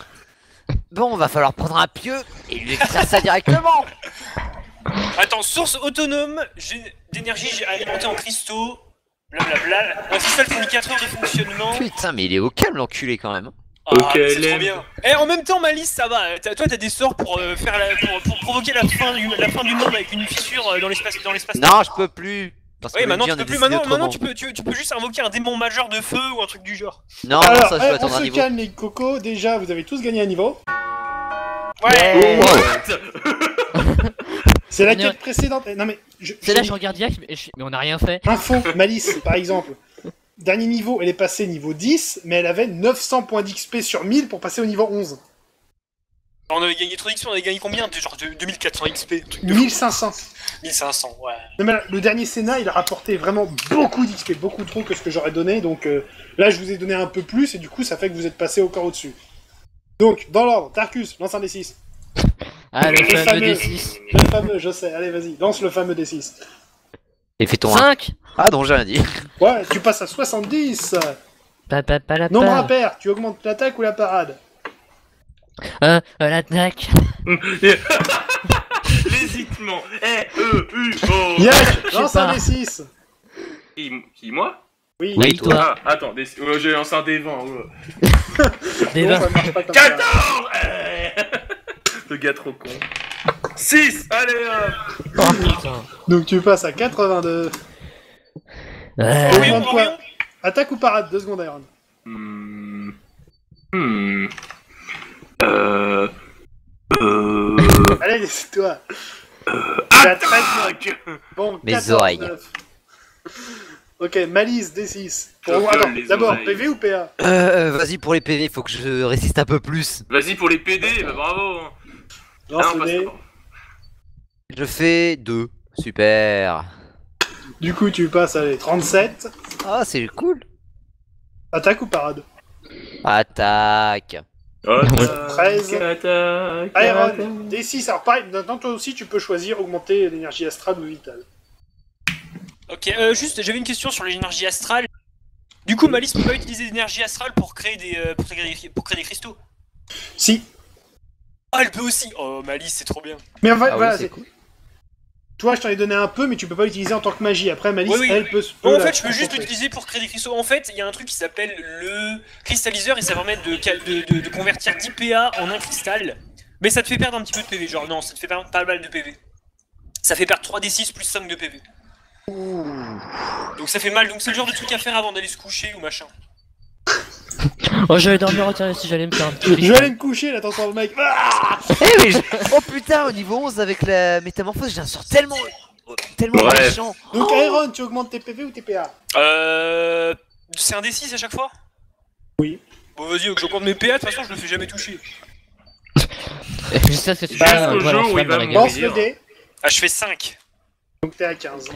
Bon, va falloir prendre un pieu et lui écrire ça directement. Attends, source autonome d'énergie j'ai alimenté en cristaux. Blablabla. Un cristal communicateur de fonctionnement. Putain, mais il est au calme, l'enculé, quand même. Ah, Ok, c'est trop l'aime. bien. Et en même temps, Malice, ça va. Toi, t'as des sorts pour pour provoquer la fin du monde avec une fissure dans l'espace. Non, je peux plus. Parce Oui, que maintenant le tu Dieu peux en a plus. décidé Maintenant, autrement. tu peux juste invoquer un démon majeur de feu ou un truc du genre. Non, Alors, ça, je dois on attendre un se niveau. calme les cocos, déjà vous avez tous gagné un niveau. Ouais. Ouais. C'est la On est- quête précédente. Non mais, C'est là, je regarde Yak, mais on a rien fait. Info, Malice, par exemple. Dernier niveau, elle est passée niveau 10, mais elle avait 900 points d'XP sur 1000 pour passer au niveau 11. On avait gagné trop d'XP, on avait gagné combien? Genre 2400 XP, truc de fou. 1500. 1500, ouais. Non, mais là, le dernier Sénat, il a rapporté vraiment beaucoup d'XP, beaucoup trop que ce que j'aurais donné, donc là je vous ai donné un peu plus, et du coup ça fait que vous êtes passé au corps au-dessus. Donc, dans l'ordre, Tarkus, lance un D6. Ah, le fameux fameux. D6. Le fameux, je sais, allez vas-y, lance le fameux D6. Et fais ton 1. 5. Ah non, j'ai rien dit. Ouais, tu passes à 70. La Nombre impair, tu augmentes l'attaque ou la parade? L'attaque. L'ésitement. E-E-U-O. Yak, lance pas. un D6. Qui, moi? Oui, Oui, toi. Ah, attends, j'ai lancé un D20. Des non, vingt. ça marche pas comme ça. 14. Le gars trop con. 6. Allez hop. Oh putain. Donc tu passes à 82. Ouais. Oui, Augmente quoi? Orion. Attaque ou parade? 2 secondes, Iron. Allez, c'est toi. La 13. Bon, Mes 14, oreilles. 9. Ok, Malice, D6. Je Bon, gueule alors, les d'abord, oreilles. PV ou PA? Vas-y pour les PV, faut que je résiste un peu plus. Vas-y pour les PD, bah bravo. Lance Ah, le non, dé. pas Je fais 2. Super. Du coup, tu passes à 37. Ah, c'est cool. Attaque ou parade? Attaque. ça. 13. Attaque. Iron, D6. Alors pareil, maintenant toi aussi tu peux choisir augmenter l'énergie astrale ou vitale. Ok, juste, j'avais une question sur l'énergie astrale. Du coup, Malice peut pas utiliser l'énergie astrale pour créer des cristaux. Si. Ah, elle peut aussi. Oh, Malice, c'est trop bien. Mais en fait, Ah voilà, oui, c'est c'est cool. toi je t'en ai donné un peu, mais tu peux pas l'utiliser en tant que magie. Après, Malice, Oui, oui. elle peut. Bon, en la fait, je peux juste concentrer. l'utiliser pour créer des cristaux. En fait, il y a un truc qui s'appelle le cristalliseur et ça permet de convertir 10 PA en un cristal. Mais ça te fait perdre un petit peu de PV. Genre, non, ça te fait perdre pas mal de PV. Ça fait perdre 3d6 plus 5 de PV. Donc ça fait mal. Donc c'est le genre de truc à faire avant d'aller se coucher ou machin. Oh, j'allais dormir au terrain si j'allais me faire un petit Je vais aller me coucher là, t'entends le mec. Ah Eh oui, oh putain, au niveau 11 avec la métamorphose, j'ai un sort tellement Ouais. méchant. Donc Iron, tu augmentes tes PV ou tes PA? C'est un D6 à chaque fois? Oui. Bon, vas-y, que j'augmente mes PA, de toute façon, je le fais jamais toucher. Jusqu'à ce que tu Bah, fasses jusqu'au voilà, jour où flamme il dans va la me gueule. Lance le dé. Ah, je fais 5. Donc t'es à 15.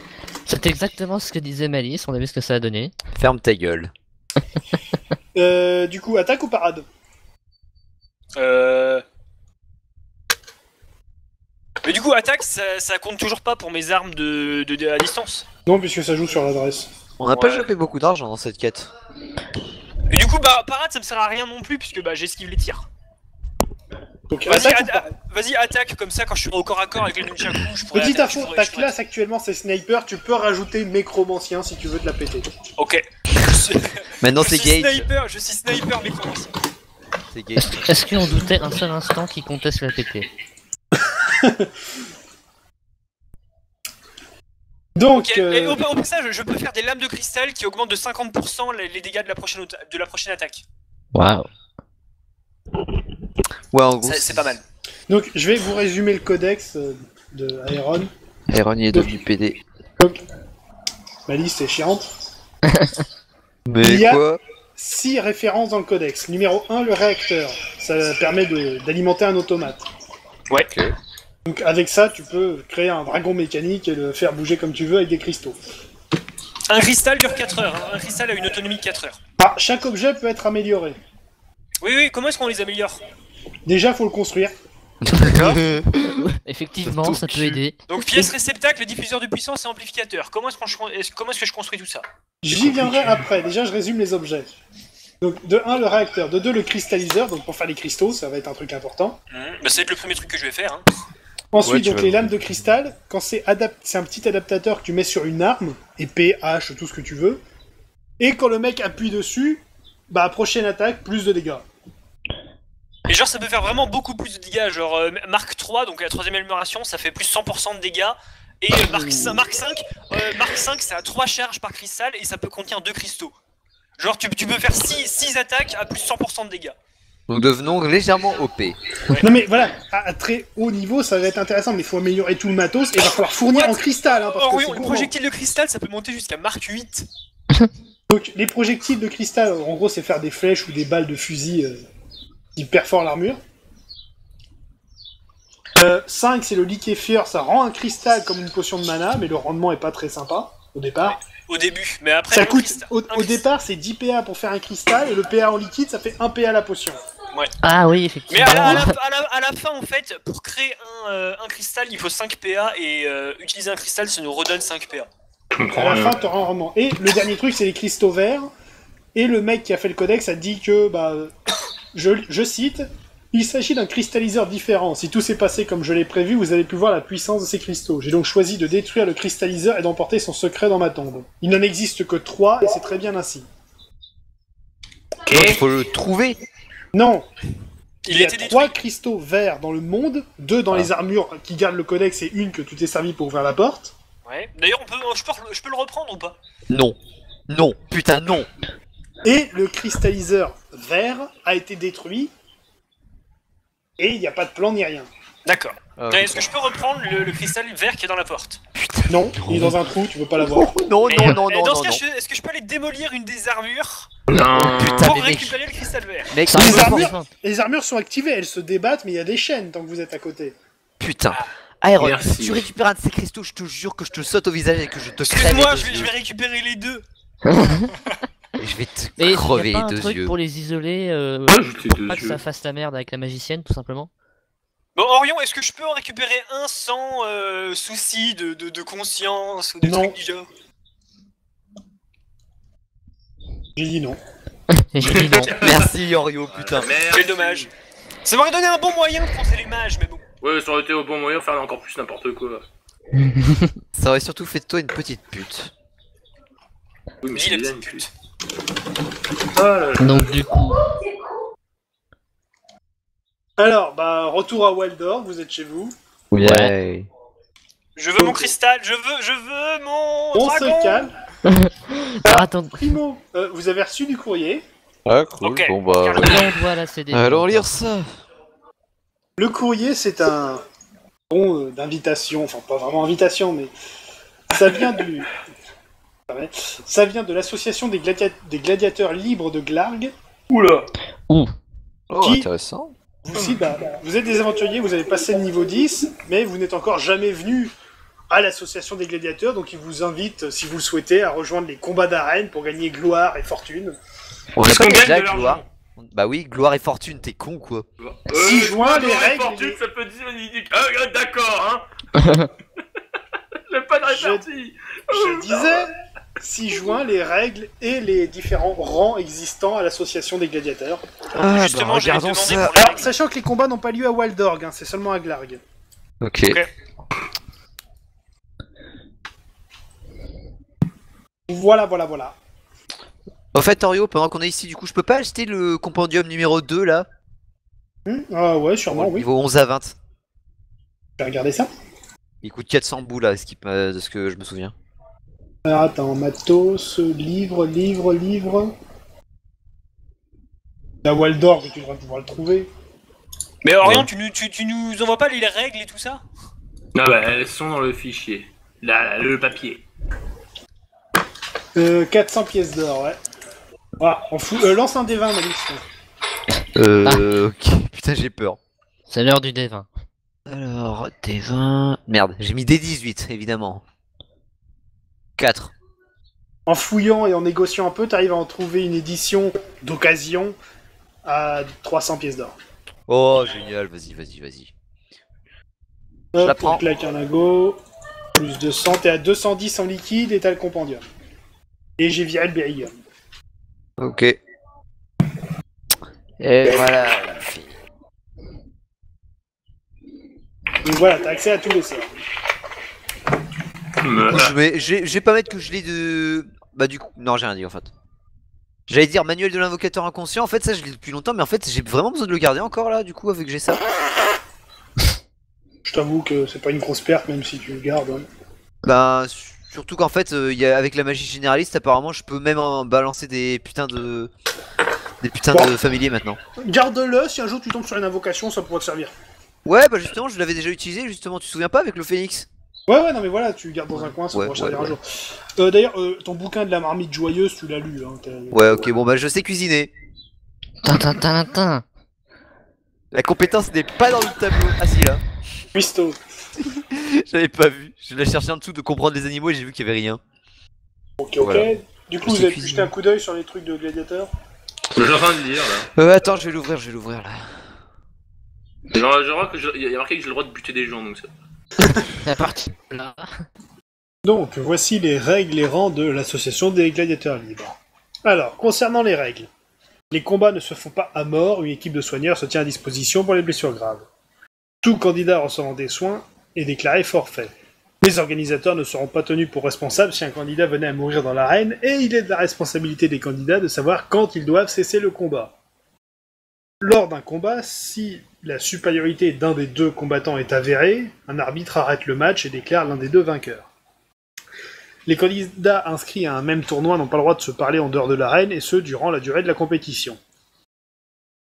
C'est exactement ce que disait Malice, on a vu ce que ça a donné. Ferme ta gueule. Du coup, attaque ou parade? Mais du coup, attaque, ça compte toujours pas pour mes armes à distance. Non, puisque ça joue sur l'adresse. On n'a pas Ouais. chopé beaucoup d'argent dans cette quête. Et du coup, bah, parade, ça me sert à rien non plus, puisque bah, j'esquive les tirs. Donc Vas-y, attaque ou parade? vas-y, attaque, comme ça, quand je suis au corps à corps avec les nunchaku, je pourrais. Petite attaquer, info, je pourrais- ta je pourrais- classe actuellement c'est sniper, tu peux rajouter nécromancien si tu veux te la péter. Ok. Maintenant je c'est suis Gage. sniper, mais comment ça? C'est Gage. Est-ce qu'on doutait un seul instant qu'il comptait se la péter? Donc, Ok, et au passage, je peux faire des lames de cristal qui augmentent de 50% les dégâts de la prochaine attaque. Waouh. Ouais, en gros. C'est pas mal. donc, je vais vous résumer le codex de Iron. Aaron il est devenu PD. Donc, ma liste est chiante. Mais Il y a- quoi 6 références dans le codex. Numéro 1, le réacteur. Ça permet d'alimenter un automate. Ouais. Donc avec ça, tu peux créer un dragon mécanique et le faire bouger comme tu veux avec des cristaux. Un cristal dure 4 heures. Hein. Un cristal a une autonomie de 4 heures. Ah, chaque objet peut être amélioré. Oui, comment est-ce qu'on les améliore? Déjà, faut le construire. Effectivement, ça peut aider. Donc pièce, réceptacle, diffuseur de puissance et amplificateur. Comment est-ce que je construis tout ça? J'y viendrai après. Déjà, je résume les objets. Donc de 1, le réacteur. De 2, le cristalliseur. Donc pour faire les cristaux, ça va être un truc important. Bah, ça va être le premier truc que je vais faire. Hein. Ensuite, Ouais, tu donc vas les le- lames de cristal, quand c'est un petit adaptateur que tu mets sur une arme, épée, hache, tout ce que tu veux. Et quand le mec appuie dessus, bah prochaine attaque, plus de dégâts. Et genre ça peut faire vraiment beaucoup plus de dégâts. Genre Mark 3, donc la troisième amélioration, ça fait plus 100% de dégâts. Et Mark 5, ça a 3 charges par cristal et ça peut contenir 2 cristaux. Genre tu peux faire 6 attaques à plus 100% de dégâts. Nous devenons légèrement OP. Non mais voilà, à très haut niveau, ça va être intéressant, mais il faut améliorer tout le matos et il va falloir fournir en cristal, hein, parce que c'est Orion, le gourmand. projectile de cristal, ça peut monter jusqu'à Mark 8. Donc les projectiles de cristal, en gros, c'est faire des flèches ou des balles de fusil qui perforent l'armure. 5, c'est le liquéfieur, ça rend un cristal comme une potion de mana, mais le rendement est pas très sympa au départ. Au début, mais après... Ça un coûte, cristal- au un cristal- départ, c'est 10 PA pour faire un cristal, et le PA en liquide, ça fait 1 PA la potion. Ah oui, Mais effectivement. à la fin, en fait, pour créer un cristal, il faut 5 PA, et utiliser un cristal, ça nous redonne 5 PA. À la fin, t'auras un rendement. Et le dernier truc, c'est les cristaux verts. Et le mec qui a fait le codex a dit que, je cite, il s'agit d'un cristalliseur différent. Si tout s'est passé comme je l'ai prévu, vous avez pu voir la puissance de ces cristaux. J'ai donc choisi de détruire le cristalliseur et d'emporter son secret dans ma tombe. Il n'en existe que 3 et c'est très bien ainsi. Donc il faut le trouver. Non, Il il y a était 3 détruit. cristaux verts dans le monde, 2 dans les armures qui gardent le codex et une que tu t'es servi pour ouvrir la porte. Ouais. D'ailleurs, je peux le reprendre ou pas? Non. Non. Putain, non. Et le cristalliseur vert a été détruit. Et il n'y a pas de plan ni rien. D'accord. Est-ce que je peux reprendre le cristal vert qui est dans la porte? Non, il est dans un trou, tu peux pas l'avoir. Non, non, non, Et non, dans non, ce cas, non. est-ce que je peux aller démolir une des armures Non. Putain, pour mais mec. récupérer le cristal vert? Mec, Ça Les arrive armures- forcément. Les armures sont activées, elles se débattent, mais il y a des chaînes tant que vous êtes à côté. putain. Iron, Merci. si tu récupères un de ces cristaux, je te jure que je te saute au visage et que je te crève Excuse-moi, les je deux vais yeux. récupérer les deux. Et je vais te Mais y crever a pas les un deux truc yeux. pour les isoler, Ah, j'étais deux pas que yeux. ça fasse la merde avec la magicienne, tout simplement. Bon, Orion, est-ce que je peux en récupérer un sans souci de conscience ou des Non. trucs du genre? J'ai dit non. Et j'ai dit non. Merci Orio, putain. Merde. Quel dommage. Ça m'aurait donné un bon moyen de penser les mages, mais bon. Ouais, ça aurait été au bon moyen de faire encore plus n'importe quoi. Ça aurait surtout fait de toi une petite pute. Oui, mais Dis la c'est petite bien, pute. Ah là là. Donc du coup, Alors, retour à Waldorf, vous êtes chez vous. Ouais. Je veux mon cristal, je veux mon On dragon. se calme. alors, attends, Primo, vous avez reçu du courrier. Ah cool, Ok. bon bah... combien on doit la CD? Allons lire ça. Le courrier, c'est un bon d'invitation, enfin pas vraiment invitation, mais ça vient du... Ouais. Ça vient de l'association des gladiateurs libres de Glarg. Oula. Oh, Qui intéressant. Vous, vous êtes des aventuriers, vous avez passé le niveau 10, mais vous n'êtes encore jamais venu à l'association des gladiateurs, donc ils vous invitent, si vous le souhaitez, à rejoindre les combats d'arène pour gagner gloire et fortune. On Est-ce a pas qu'on gagne déjà de l'argent? gloire. Bah oui, gloire et fortune, t'es con quoi. 6 juin, les gloire et règles, fortune, les- ça peut dire une... Ah, d'accord, hein. J'ai pas de répartie. Je disais 6 juin, les règles et les différents rangs existants à l'association des gladiateurs. Ah Justement, j'allais te regardons demander ça. pour les Alors, règles. sachant que les combats n'ont pas lieu à Waldorg, hein, c'est seulement à Glarg. Ok. Voilà. En fait, Orio, pendant qu'on est ici, du coup, je peux pas acheter le compendium numéro 2 là? Ah ouais, sûrement, oui. Niveau 11 à 20. Je vais regarder ça. Il coûte 400 bouts là, de ce que je me souviens. Alors attends, matos, livre. La Waldorg, tu devrais pouvoir le trouver. Mais Orion, Ouais. tu nous envoies pas les règles et tout ça? Ah bah, elles sont dans le fichier. Là, le papier. 400 pièces d'or, ouais. Voilà, on fout. Lance un D20, Malice. Ok. Putain, j'ai peur. C'est l'heure du D20. Alors, T20... Merde, j'ai mis D18, évidemment. 4. En fouillant et en négociant un peu, t'arrives à en trouver une édition d'occasion à 300 pièces d'or. Oh, génial, vas-y. Hop, la prends. on claque un lago. Plus 200, t'es à 210 en liquide et t'as le compendium. Et j'ai viré le Berrigan. Ok. Et voilà. Donc voilà, t'as accès à tous les sorts. Je vais pas mettre que je l'ai de... Bah du coup... Non, j'ai rien dit en fait. J'allais dire manuel de l'invocateur inconscient, en fait ça je l'ai depuis longtemps, mais en fait j'ai vraiment besoin de le garder encore là, du coup, avec que j'ai ça. Je t'avoue que c'est pas une grosse perte, même si tu le gardes. Hein. Bah, surtout qu'en fait, avec la magie généraliste, apparemment, je peux même balancer des putains de Des putains Bon. de familiers maintenant. Garde-le, si un jour tu tombes sur une invocation, ça pourra te servir. Ouais, bah justement, je l'avais déjà utilisé, justement, tu te souviens pas avec le phénix? Ouais, non mais voilà, tu gardes dans un coin, ça Ouais, pourra te servir un ouais. jour. D'ailleurs, ton bouquin de la marmite joyeuse, tu l'as lu. Hein, Ouais, ok, bon bah je sais cuisiner. Tintin. La compétence n'est pas dans le tableau. Ah si, là. Cuistot. J'avais pas vu. Je l'ai cherché en dessous de comprendre les animaux et j'ai vu qu'il y avait rien. Ok. Voilà. Du coup, Je vous sais avez pu cuisiner. jeter un coup d'œil sur les trucs de gladiateur. Je suis en train de dire là. Attends, je vais l'ouvrir là. Genre, je vois que il y a marqué que j'ai le droit de buter des gens donc ça. C'est parti. Là. Donc, voici les règles et rangs de l'association des gladiateurs libres. Alors, concernant les règles, les combats ne se font pas à mort, une équipe de soigneurs se tient à disposition pour les blessures graves. Tout candidat recevant des soins est déclaré forfait. Les organisateurs ne seront pas tenus pour responsables si un candidat venait à mourir dans l'arène, et il est de la responsabilité des candidats de savoir quand ils doivent cesser le combat. Lors d'un combat, si la supériorité d'un des deux combattants est avérée, un arbitre arrête le match et déclare l'un des deux vainqueurs. Les candidats inscrits à un même tournoi n'ont pas le droit de se parler en dehors de l'arène, et ce, durant la durée de la compétition.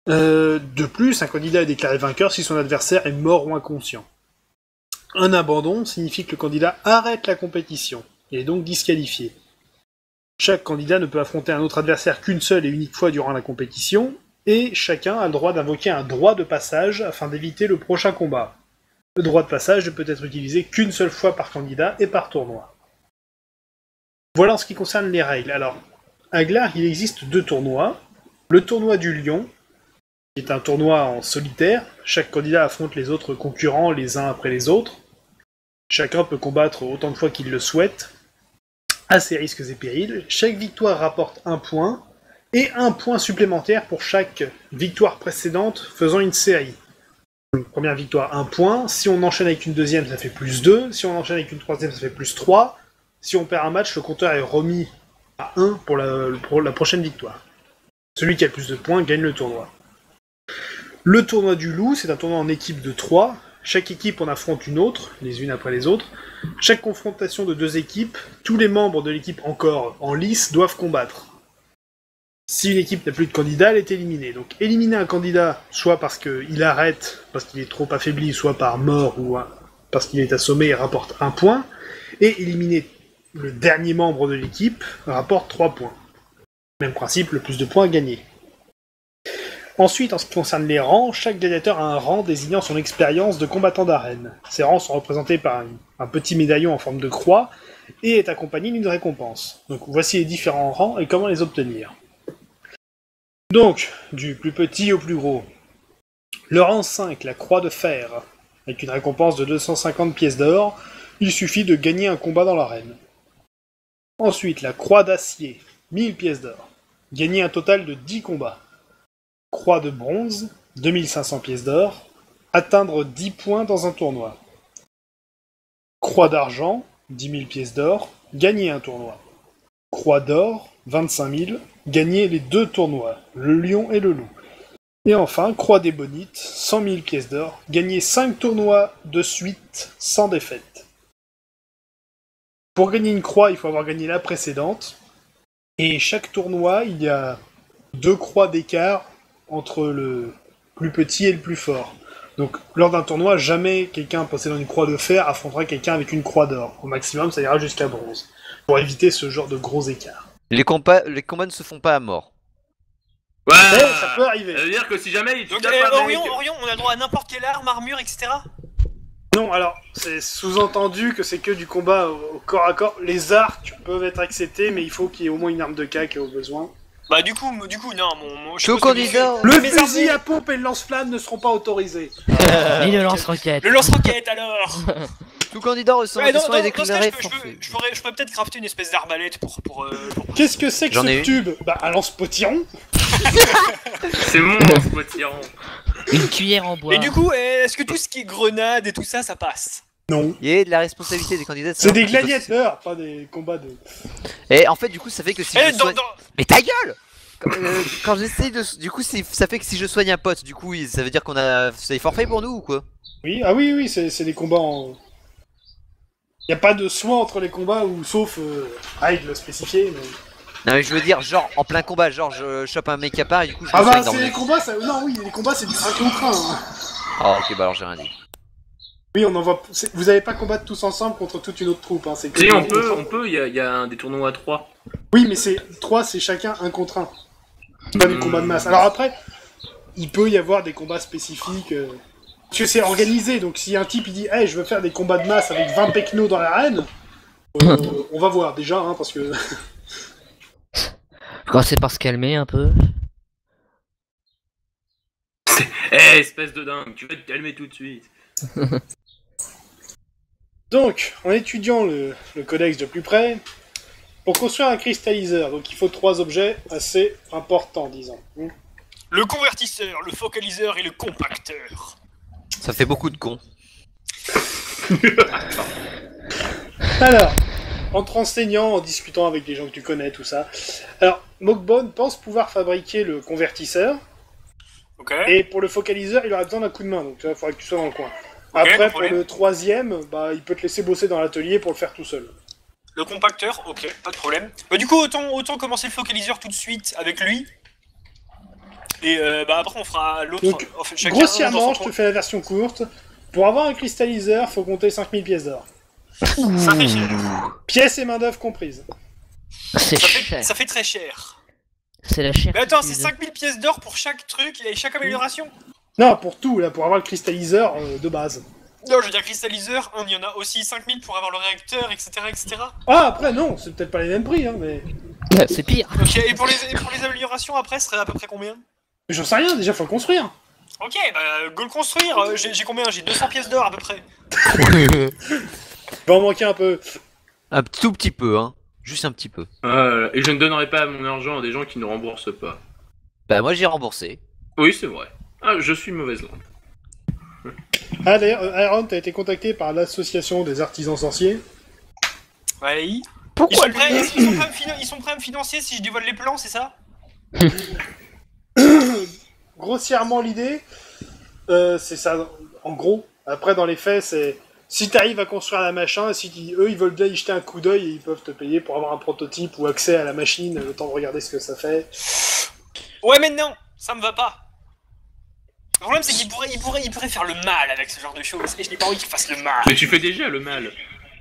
De plus, un candidat est déclaré vainqueur si son adversaire est mort ou inconscient. Un abandon signifie que le candidat arrête la compétition, et est donc disqualifié. Chaque candidat ne peut affronter un autre adversaire qu'une seule et unique fois durant la compétition, et chacun a le droit d'invoquer un droit de passage afin d'éviter le prochain combat. Le droit de passage ne peut être utilisé qu'une seule fois par candidat et par tournoi. Voilà en ce qui concerne les règles. Alors, à Glar, il existe deux tournois. Le tournoi du Lion, qui est un tournoi en solitaire. Chaque candidat affronte les autres concurrents les uns après les autres. Chacun peut combattre autant de fois qu'il le souhaite, à ses risques et périls. Chaque victoire rapporte un point, et un point supplémentaire pour chaque victoire précédente faisant une série. Première victoire, 1 point. Si on enchaîne avec une deuxième, ça fait plus 2. Si on enchaîne avec une troisième, ça fait plus 3. Si on perd un match, le compteur est remis à 1 pour la prochaine victoire. Celui qui a le plus de points gagne le tournoi. Le tournoi du loup, c'est un tournoi en équipe de 3. Chaque équipe en affronte une autre, les unes après les autres. Chaque confrontation de 2 équipes, tous les membres de l'équipe encore en lice doivent combattre. Si une équipe n'a plus de candidat, elle est éliminée. Donc éliminer un candidat, soit parce qu'il arrête, parce qu'il est trop affaibli, soit par mort ou parce qu'il est assommé, rapporte 1 point. Et éliminer le dernier membre de l'équipe rapporte 3 points. Même principe, le plus de points gagné. Ensuite, en ce qui concerne les rangs, chaque gladiateur a un rang désignant son expérience de combattant d'arène. Ces rangs sont représentés par un petit médaillon en forme de croix et est accompagné d'une récompense. Donc voici les différents rangs et comment les obtenir. Donc, du plus petit au plus gros. Le rang 5, la croix de fer, avec une récompense de 250 pièces d'or, il suffit de gagner un combat dans l'arène. Ensuite, la croix d'acier, 1000 pièces d'or, gagner un total de 10 combats. Croix de bronze, 2500 pièces d'or, atteindre 10 points dans un tournoi. Croix d'argent, 10 000 pièces d'or, gagner un tournoi. Croix d'or, 25 000, gagner les 2 tournois, le lion et le loup. Et enfin, croix d'ébonite, 100 000 pièces d'or, gagner 5 tournois de suite sans défaite. Pour gagner une croix, il faut avoir gagné la précédente. Et chaque tournoi, il y a 2 croix d'écart entre le plus petit et le plus fort. Donc, lors d'un tournoi, jamais quelqu'un possédant une croix de fer affrontera quelqu'un avec une croix d'or. Au maximum, ça ira jusqu'à bronze. Pour éviter ce genre de gros écarts. Les combats ne se font pas à mort. Ouais, Mais ça peut arriver. Ça veut dire que si jamais il Donc, tape un mec- Orion, on a le droit à n'importe quelle arme, armure, etc. Non, alors, c'est sous-entendu que c'est que du combat au corps à corps. Les arcs peuvent être acceptés, mais il faut qu'il y ait au moins une arme de cac au besoin. Bah du coup non, je Tout suppose que candidat. Le mes fusil armées- à pompe et le lance-flamme ne seront pas autorisés. Et le lance-roquette. Le lance-roquette alors. Tout candidat ressent Ouais, des dans soins et ce cas, déclaré je forfait. pourrais peut-être crafter une espèce d'arbalète pour Qu'est-ce que c'est que J'en ai ce une. tube? Bah, un lance-potiron. C'est mon lance-potiron. Une cuillère en bois. Et du coup, est-ce que tout ce qui est grenade et tout ça, ça passe? Non. Il y a de la responsabilité des candidats. de C'est savoir des qu'ils doivent- gladiateurs, pas des combats de... Et en fait, du coup, ça fait que si Eh, je soigne... dans... Mais ta gueule quand j'essaye de... Du coup, ça fait que si je soigne un pote, du coup, ça veut dire qu'on a... C'est forfait pour nous ou quoi? Oui, ah oui, c'est des combats en... Y a pas de soin entre les combats, ou sauf règles spécifiées, mais... Non mais je veux dire, genre en plein combat, genre je chope un mec à part et du coup je Ah le bah soigne c'est dans les le... combats, ça... non oui, les combats c'est du 1 contre 1. Hein. Ah ok, bah alors j'ai rien dit. Oui, on envoie... Vous allez pas combattre tous ensemble contre toute une autre troupe, hein. C'est que Si, des on contre un. peut, il y a des tournois à 3. Oui, mais c'est 3, c'est chacun 1 contre 1. Pas des combats de masse. Alors après, il peut y avoir des combats spécifiques... Parce que c'est organisé, donc si un type il dit hey, je veux faire des combats de masse avec 20 pecnos dans l'arène, on va voir déjà, hein, parce que... Faut commencer par se calmer un peu. Eh, espèce de dingue, tu vas te calmer tout de suite. Donc, en étudiant le codex de plus près, pour construire un cristalliseur, donc il faut 3 objets assez importants, disons. Le convertisseur, le focaliseur et le compacteur. Ça fait beaucoup de cons. Alors, en te renseignant, en discutant avec des gens que tu connais, tout ça. Alors, Mokbone pense pouvoir fabriquer le convertisseur, Ok. et pour le focaliseur, il aura besoin d'un coup de main, donc il faudra que tu sois dans le coin. pas Après, de pour problème. le troisième, bah, il peut te laisser bosser dans l'atelier pour le faire tout seul. Le compacteur, ok, pas de problème. Bah du coup, autant commencer le focaliseur tout de suite avec lui. Et bah après on fera l'autre. Donc, Enfin, chacun Grossièrement, dans je son te fais la version courte. Pour avoir un cristalliseur, faut compter 5000 pièces d'or. coin. Ça fait cher. Pièces et main-d'œuvre comprises. C'est Ça cher. fait, ça fait très cher. C'est la chair. Mais attends, c'est 5000 pièces d'or pour chaque truc et chaque amélioration? Non, pour tout, là, pour avoir le cristalliseur de base. Non, je veux dire cristalliseur, il y en a aussi 5000 pour avoir le réacteur, etc. etc. Ah, après, non, c'est peut-être pas les mêmes prix, hein, mais... C'est pire. Ok, et pour les améliorations après, ce serait à peu prprès combien? Mais j'en sais rien, déjà, faut le construire. Ok, bah go le construire, j'ai combien? J'ai 200 pièces d'or à peu près. Il va en manquer un peu. Un tout petit peu, hein. Juste un petit peu. Et je ne donnerai pas mon argent à des gens qui ne remboursent pas. Bah moi j'ai remboursé. Oui, c'est vrai. Ah, je suis mauvaise langue. Ah, d'ailleurs, Aaron, t'as été contacté par l'association des artisans sorciers. Ouais. Pourquoi Ils sont prêts à me financer si je dévoile les plans, c'est ça? Grossièrement, l'idée, c'est ça, en gros. Après, dans les faits, c'est... Si t'arrives à construire la machin, eux, ils veulent bien y jeter un coup d'œil et ils peuvent te payer pour avoir un prototype ou accès à la machine, le temps de regarder ce que ça fait. Ouais, mais non, ça me va pas. Le problème, c'est qu'il pourrait faire le mal avec ce genre de choses, et je n'ai pas envie qu'il fasse le mal. Mais tu fais déjà le mal.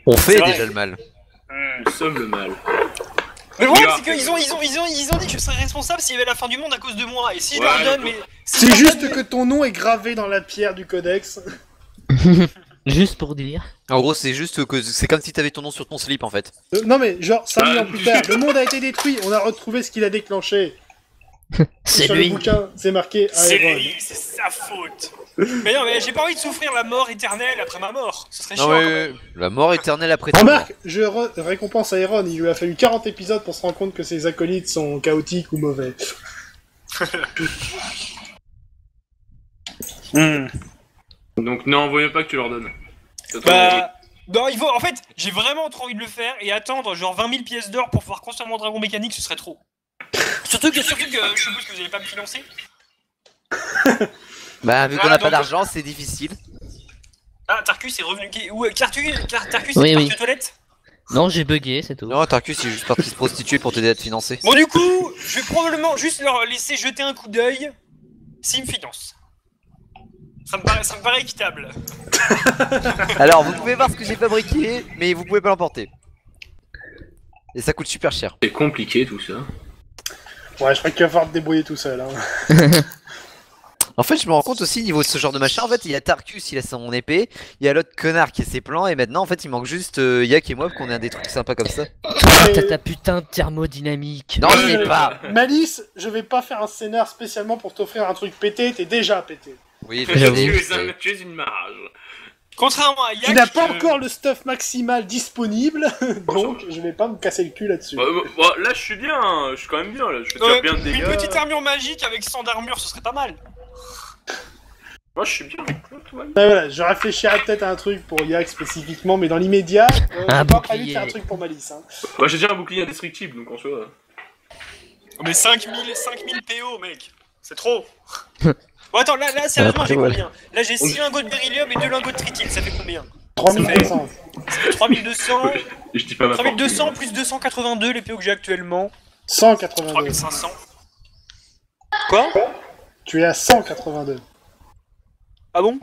On fait C'est vrai. déjà le mal. Nous sommes le mal. Mais le problème, Regarde. c'est qu'ils ont dit que je serais responsable s'il y avait la fin du monde à cause de moi, et si je Ouais, leur donne, d'accord. mais... si je C'est leur juste donne- que ton nom est gravé dans la pierre du codex. Juste pour dire. En gros c'est juste que c'est comme si t'avais ton nom sur ton slip en fait. Non mais, genre, 5000 Ah, ans plus tard, le monde a été détruit, on a retrouvé ce qu'il a déclenché. C'est Sur lui. le bouquin, c'est marqué C'est Iron. lui, c'est sa faute. Mais non, mais j'ai pas envie de souffrir la mort éternelle après ma mort, ce serait Non chiant. quand mais même. la mort éternelle après ta mort. Remarque, je récompense Iron, il lui a fallu 40 épisodes pour se rendre compte que ses acolytes sont chaotiques ou mauvais. Donc n'envoyez pas que tu leur donnes. C'est trop Bah... Non, il faut... En fait, j'ai vraiment trop envie de le faire, et attendre genre 20 000 pièces d'or pour pouvoir construire mon dragon mécanique, ce serait trop. Surtout que je suppose que vous allez pas me financer. Bah vu qu'on Ah, a pas donc- d'argent c'est difficile. Ah, Tarkus est revenu... Où Tarkus est Oui, parti oui. aux toilettes? Non, j'ai bugué, c'est tout. Non Tarkus il est juste parti se prostituer pour t'aider à te financer. Bon, du coup, je vais probablement juste leur laisser jeter un coup d'œil s'ils me financent. Ça me paraît équitable. Alors vous pouvez voir ce que j'ai fabriqué mais vous pouvez pas l'emporter. Et ça coûte super cher. C'est compliqué tout ça. Ouais, je crois qu'il va falloir te débrouiller tout seul. Hein. En fait, je me rends compte aussi, niveau de ce genre de machin, en fait, il y a Tarkus, il a son épée, il y a l'autre connard qui a ses plans, et maintenant, en fait, il manque juste Yak et moi pour qu'on ait des trucs sympas comme ça. T'as ta putain de thermodynamique. Non, je l'ai pas. Malice, je vais pas faire un scénar spécialement pour t'offrir un truc pété, t'es déjà pété. Oui, J'avoue. Tu es une marge. Contrairement à Yak... Tu n'as pas encore le stuff maximal disponible, donc je vais pas me casser le cul là-dessus. Là je suis bien, je suis quand même bien là. Je fais déjà bien de une dégâts. petite armure magique avec 100 d'armure, ce serait pas mal. Moi je suis bien. Tout va bien. Ouais, voilà, je réfléchirais peut-être à un truc pour Yak spécifiquement, mais dans l'immédiat, Un j'ai pas prévu de bouclier. faire un truc pour Malice. Hein. Moi j'ai déjà un bouclier indestructible donc en soi. Mais 5000 PO, mec. C'est trop. Bon, attends, là sérieusement, Après, j'ai voilà. combien? Là, j'ai 6 lingots de beryllium et 2 lingots de trityle, ça fait combien? 3200. Ça fait 3200. Je dis pas ma 3200 fortune. plus 282 les PO que j'ai actuellement. 182. 3500. Quoi? Tu es à 182. Ah bon?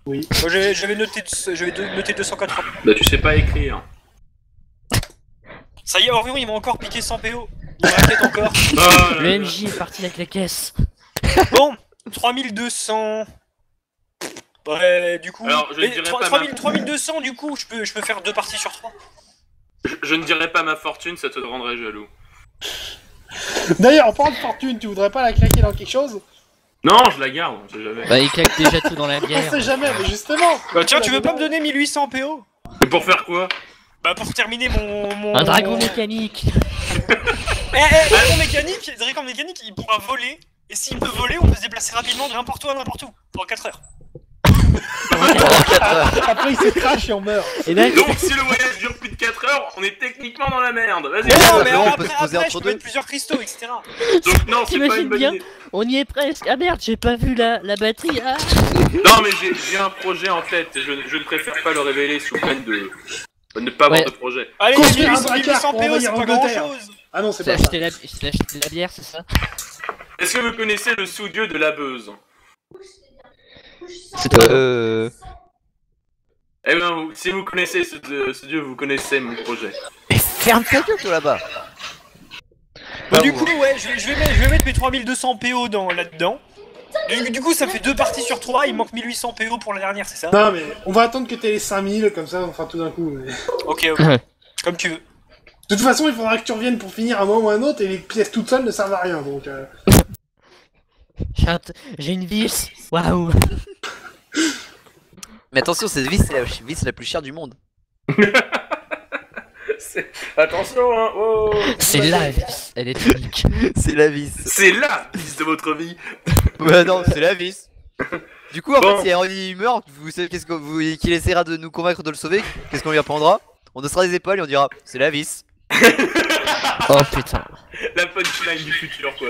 Oui. Moi j'avais noté 280. Bah tu sais pas écrire. Ça y est, Orion, il m'a encore piqué 100 PO. Il m'inquiète encore. Oh là Le là. MJ est parti avec la caisse. Bon, 3200. Ouais, du coup. Alors, je mais dirais 3 pas 3200, du coup, je peux faire 2 parties sur 3. Je ne dirais pas ma fortune, ça te rendrait jaloux. D'ailleurs, en parlant de fortune, tu voudrais pas la claquer dans quelque chose? Non, je la garde, on sait jamais. Bah, il claque déjà tout dans la On bière. sait jamais, mais justement. Bah tiens, tu veux pas me donner 1800 PO? Et pour faire quoi? Bah pour terminer mon... Un dragon mécanique. Dragon mécanique, il pourra voler. Et s'il peut voler, on peut se déplacer rapidement de n'importe où à n'importe où. Pendant 4 heures. Après, il se crache et on meurt. Et ben, Donc si le voyage dure plus de 4 heures, on est techniquement dans la merde. Vas-y. Mais non, mais on après, peut se poser après, entre je peux deux. mettre plusieurs cristaux, etc. Donc non, c'est pas T'imagines une bonne bien idée. on y est presque. Ah merde, j'ai pas vu la batterie. Ah. Non mais j'ai un projet en tête, et je ne préfère pas le révéler sous peine de ne pas avoir Ouais. de projet. Allez, Construire un 1800 braquard 1800 pour PO, envahir c'est pas l'Angleterre. grand chose. Ah non, c'est C'est pas ça. acheté la bière, c'est ça? Est-ce que vous connaissez le sous-dieu de la Beuse? C'est toi. Eh bien, si vous connaissez ce dieu, vous connaissez mon projet. Mais ferme ta gueule, toi, là-bas. Bah, du coup, ouais, je vais mettre mes 3200 PO là-dedans. Du coup, ça fait 2 parties sur 3, il manque 1800 PO pour la dernière, c'est ça? Non, mais on va attendre que t'aies les 5000, comme ça on fera tout d'un coup. Mais... Ok, comme tu veux. De toute façon, il faudra que tu reviennes pour finir un moment ou un autre, et les pièces toutes seules ne servent à rien, donc... J'ai une vis. Waouh. Mais attention, cette vis, c'est la vis la plus chère du monde. Attention, hein, oh. C'est la vis. Elle est unique. C'est la vis. C'est la vis de votre vie. Ouais, non, c'est la vis. Du coup, en Bon. fait, si Henry meurt, vous savez qu'est-ce que vous qu'il essaiera de nous convaincre de le sauver, qu'est-ce qu'on lui apprendra? On haussera des épaules et on dira c'est la vis. Oh putain. La punchline du futur, quoi.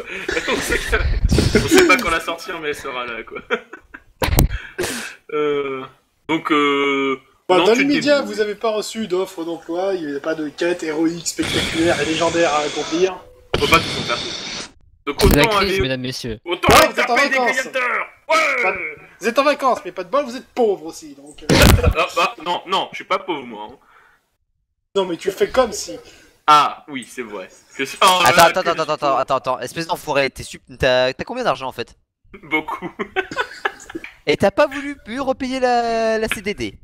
On sait pas quand la sortir, mais elle sera là, quoi. Donc, Bon, non, dans tu te l'immédiat, débrouilles. vous avez pas reçu d'offre d'emploi, il n'y a pas de quête héroïque, spectaculaire et légendaire à accomplir. On peut pas tout en faire. Donc C'est la autant crise, aller... mesdames, messieurs. Autant Ouais, aller vous êtes en taper des vacances. gladiateurs. Ouais. Vous êtes en vacances, mais pas de bol, vous êtes pauvre aussi, donc... Ah, bah, non, je suis pas pauvre, moi. Hein. Non, mais tu fais comme si... Ah, oui, c'est vrai. Oh, là, Attends, espèce d'enfoiré, t'as combien d'argent en fait? Beaucoup. Et t'as pas voulu plus repayer la CDD?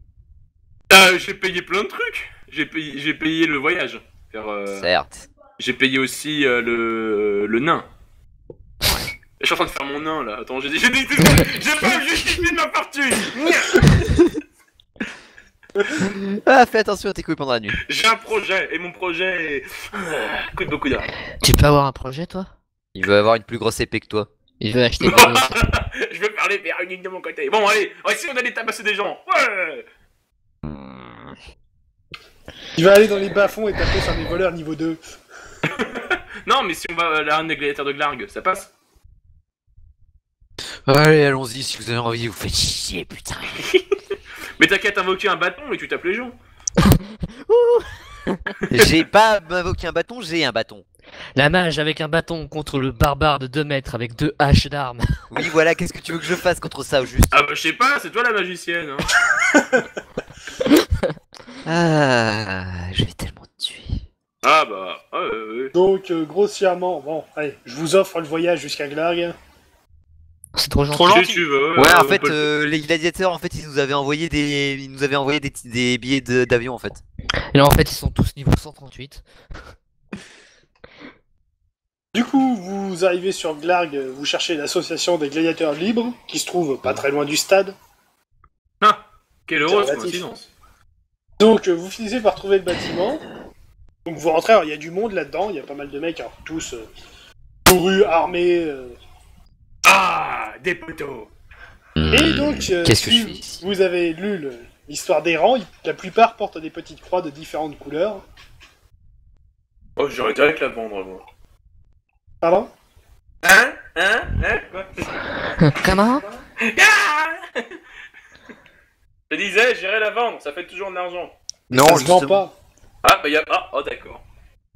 J'ai payé plein de trucs. J'ai payé le voyage. Certes. J'ai payé aussi le nain. Je suis en train de faire mon nain là. Attends, j'ai pas justifié de ma fortune. Ah, fais attention à tes couilles pendant la nuit. J'ai un projet et mon projet coûte beaucoup d'argent. Tu peux avoir un projet, toi? Il veut avoir une plus grosse épée que toi. Il veut acheter des vélos. Je vais parler vers unique de mon côté. Bon, allez, on va essayer d'aller tabasser des gens. Ouais. Il va aller dans les bas-fonds et taper sur des voleurs niveau 2. Non, mais si on va à l'arène des gladiateurs de Glargue, ça passe. Allez, allons-y, si vous avez envie, vous faites chier, putain. Mais t'as qu'à t'invoquer un bâton et tu tapes les gens. J'ai pas invoqué un bâton, j'ai un bâton. La mage avec un bâton contre le barbare de 2 mètres avec 2 haches d'armes. Oui, voilà, qu'est-ce que tu veux que je fasse contre ça, au juste? Ah bah je sais pas, c'est toi la magicienne. Hein. Ah, je vais tellement te tuer. Ah bah, ouais. Donc, grossièrement, bon, allez, je vous offre le voyage jusqu'à Glargue. C'est trop gentil. Trop gentil. Si tu veux. Ouais, en on fait, peut le- les gladiateurs, en fait, ils nous avaient envoyé des billets d'avion, en fait. Et là, en fait, ils sont tous niveau 138. Du coup, vous arrivez sur Glargue, vous cherchez l'association des gladiateurs libres, qui se trouve pas très loin du stade. Ah, quelle heureuse relatif. coïncidence. Donc, vous finissez par trouver le bâtiment. Donc, vous rentrez, alors il y a du monde là-dedans, il y a pas mal de mecs, alors, tous bourrus, armés. Ah, des poteaux. Et donc, Qu'est-ce que si je fais ici? vous avez lu l'histoire des rangs, la plupart portent des petites croix de différentes couleurs. Oh, j'aurais dû la vendre, moi. Pardon? Hein quoi Comment? Ah Je disais, j'irai la vendre, ça fait toujours de l'argent. Non, Ça se vend justement. pas. Ah, bah y'a... Ah, oh d'accord.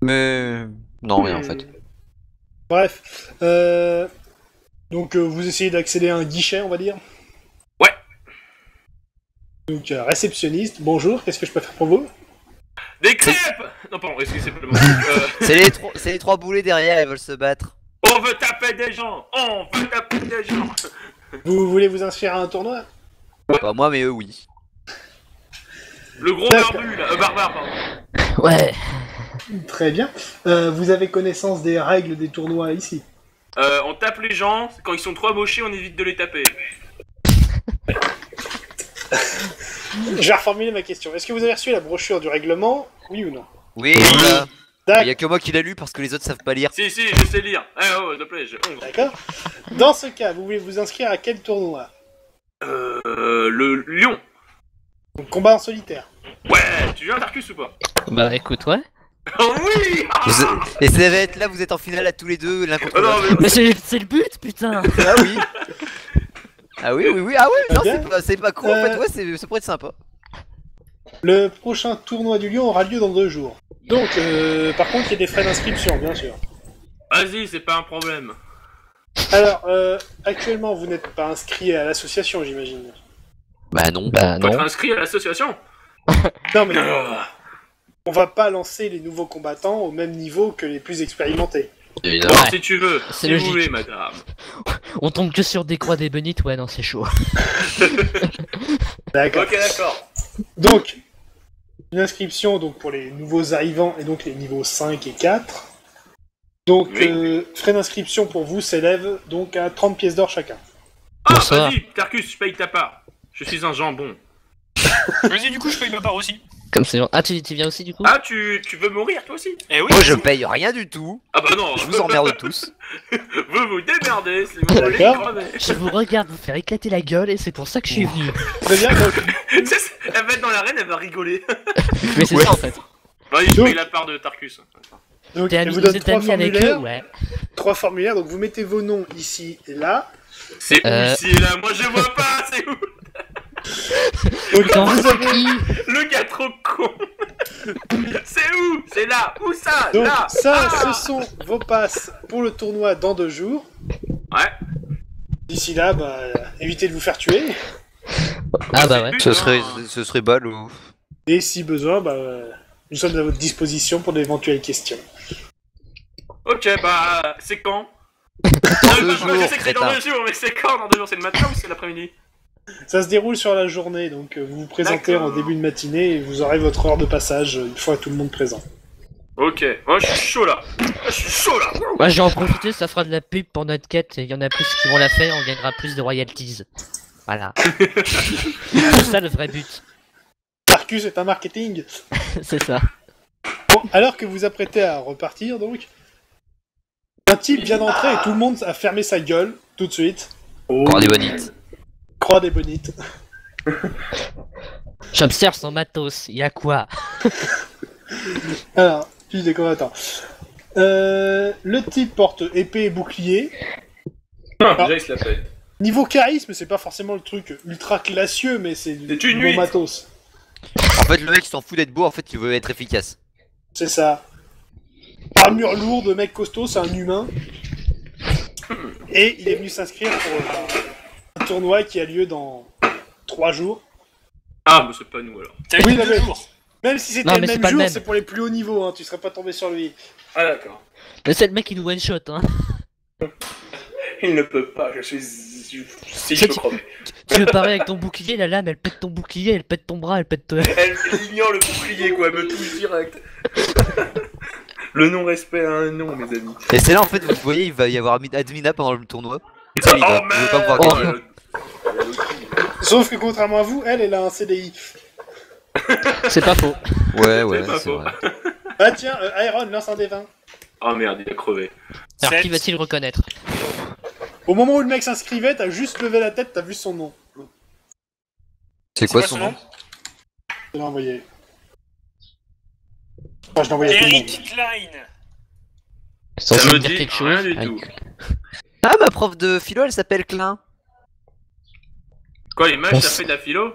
Mais... Non, rien, en fait. Bref. Donc vous essayez d'accéder à un guichet, on va dire. Ouais. Donc réceptionniste, bonjour, qu'est-ce que je peux faire pour vous? Des crêpes. Non, pardon, excusez moi C'est les trois boulets derrière, ils veulent se battre. On veut taper des gens. On veut taper des gens. Vous voulez vous inscrire à un tournoi? Pas moi, mais eux, oui. Le gros D'accord. barbu, là. Barbare, pardon. Ouais. Très bien. Vous avez connaissance des règles des tournois ici? On tape les gens. Quand ils sont trop amochés, on évite de les taper. Je vais reformuler ma question. Est-ce que vous avez reçu la brochure du règlement? Oui ou non? Oui, voilà. D'accord. Il y a que moi qui l'a lu parce que les autres savent pas lire. Si, je sais lire. S'il te plaît, j'ai 11. D'accord. Dans ce cas, vous voulez vous inscrire à quel tournoi? Le lion. Donc, combat en solitaire. Ouais, tu viens Tarkus ou pas? Bah écoute, ouais. Oh oui. Et ça va être là, vous êtes en finale à tous les deux, l'un contre Oh non, l'autre. mais... Mais c'est le but, putain. Ah oui. Ah oui, ah oui, non, Bien. c'est pas con en fait, ouais, ça pourrait être sympa. Le prochain tournoi du Lion aura lieu dans 2 jours. Donc, par contre, il y a des frais d'inscription, bien sûr. Vas-y, c'est pas un problème. Alors, actuellement, vous n'êtes pas inscrit à l'association, j'imagine. Bah non. Bah Faut être non. inscrit à l'association. Non, mais on va pas lancer les nouveaux combattants au même niveau que les plus expérimentés. Évidemment. Alors, Ouais. si tu veux, C'est si vous logique. voulez, madame. On tombe que sur des croix d'ébénite, ouais, non, c'est chaud. D'accord. Ok, d'accord. Donc, une inscription donc, pour les nouveaux arrivants et donc les niveaux 5 et 4. Donc, Oui. frais d'inscription pour vous s'élèvent donc à 30 pièces d'or chacun. Ah, Bonsoir. vas-y, Tarkus, je paye ta part. Je suis un jambon. Vas-y, du coup, je paye ma part aussi. Comme c'est genre. Ah, tu viens aussi du coup? Ah, tu veux mourir, toi aussi? Eh oui. Moi je paye rien du tout, Ah bah non. je vous emmerde tous. Vous vous démerdez si vous voulez D'accord. crever. Je vous regarde vous faire éclater la gueule et c'est pour ça que je suis venu. Très bien, donc, Elle va être dans l'arène, elle va rigoler. Mais c'est Ouais. ça en fait. Vas-y, je Donc- paye la part de Tarkus. donc T'es elle ami, vous vous donne êtes 3 ami avec eux? formulaires. Ouais. 3 formulaires, donc vous mettez vos noms ici et là. C'est où ici et là? Moi je vois pas, c'est où? Donc Quand vous vous avez... qui Le gars trop con. C'est où? C'est là? Où ça? Donc Là? ça, Ah. ce sont vos passes pour le tournoi dans 2 jours. Ouais. D'ici là, bah, évitez de vous faire tuer. Ah bah ouais. Ce serait ballot. Et si besoin, bah, nous sommes à votre disposition pour d'éventuelles questions. Ok, bah, c'est quand? Dans 2 Je jours, sais que c'est dans crétin. 2 jours, mais c'est quand dans 2 jours? C'est le matin ou c'est l'après-midi? Ça se déroule sur la journée, donc vous vous présentez en D'accord. début de matinée et vous aurez votre heure de passage une fois tout le monde présent. Ok, moi je suis chaud là. Je suis chaud là. Moi je vais en profiter, ça fera de la pub pour notre quête. Il y en a plus qui vont la faire, on gagnera plus de royalties. Voilà. C'est ça le vrai but. Tarkus est un marketing. C'est ça. Bon, alors que vous vous apprêtez à repartir, donc, un type vient d'entrer et tout le monde a fermé sa gueule tout de suite. Encore des bonites. Croix des bonites. J'observe son matos, y a quoi? Alors, fiche des combattants. Le type porte épée et bouclier. Déjà il se la fait. Niveau charisme, c'est pas forcément le truc ultra classieux, mais c'est C'est du une bon huit. matos. En fait, le mec il s'en fout d'être beau, en fait il veut être efficace. C'est ça. Armure lourde, mec costaud, c'est un humain. Et il est venu s'inscrire pour un tournoi qui a lieu dans 3 jours. Ah, mais c'est pas nous alors. T'as eu Oui, 2 non, mais- jours. Même si c'était Non, le mais c'est même pas le jour, même. c'est pour les plus hauts niveaux, hein, tu serais pas tombé sur lui. Ah, d'accord. Mais c'est le mec qui nous one shot, hein. Il ne peut pas, je suis. Si C'est je peux tu- crever. Tu veux parler avec ton bouclier, la lame elle pète ton bouclier, elle pète ton bras, elle pète. Elle ignore le bouclier quoi, elle me touche direct. Le non-respect a un nom, mes amis. Et c'est là en fait, vous voyez, il va y avoir Admina pendant le tournoi. Et ça, il va pas pouvoir Oh. gagner. Sauf que contrairement à vous, elle a un CDI. C'est pas faux. Ouais, C'est pas c'est faux. vrai. Ah tiens, Iron, lance un des 20. Oh merde, il a crevé. Alors Sept. qui va-t-il reconnaître? Au moment où le mec s'inscrivait, t'as juste levé la tête, t'as vu son nom. C'est quoi son nom? Je l'ai envoyé. Enfin, je l'ai envoyé à tout le monde. Eric Klein. C'est Ça censé me dire dit quelque rien chose. du Ah, tout. Ah, ma prof de philo, elle s'appelle Klein. Quoi, l'image, On t'as s- fait de la philo?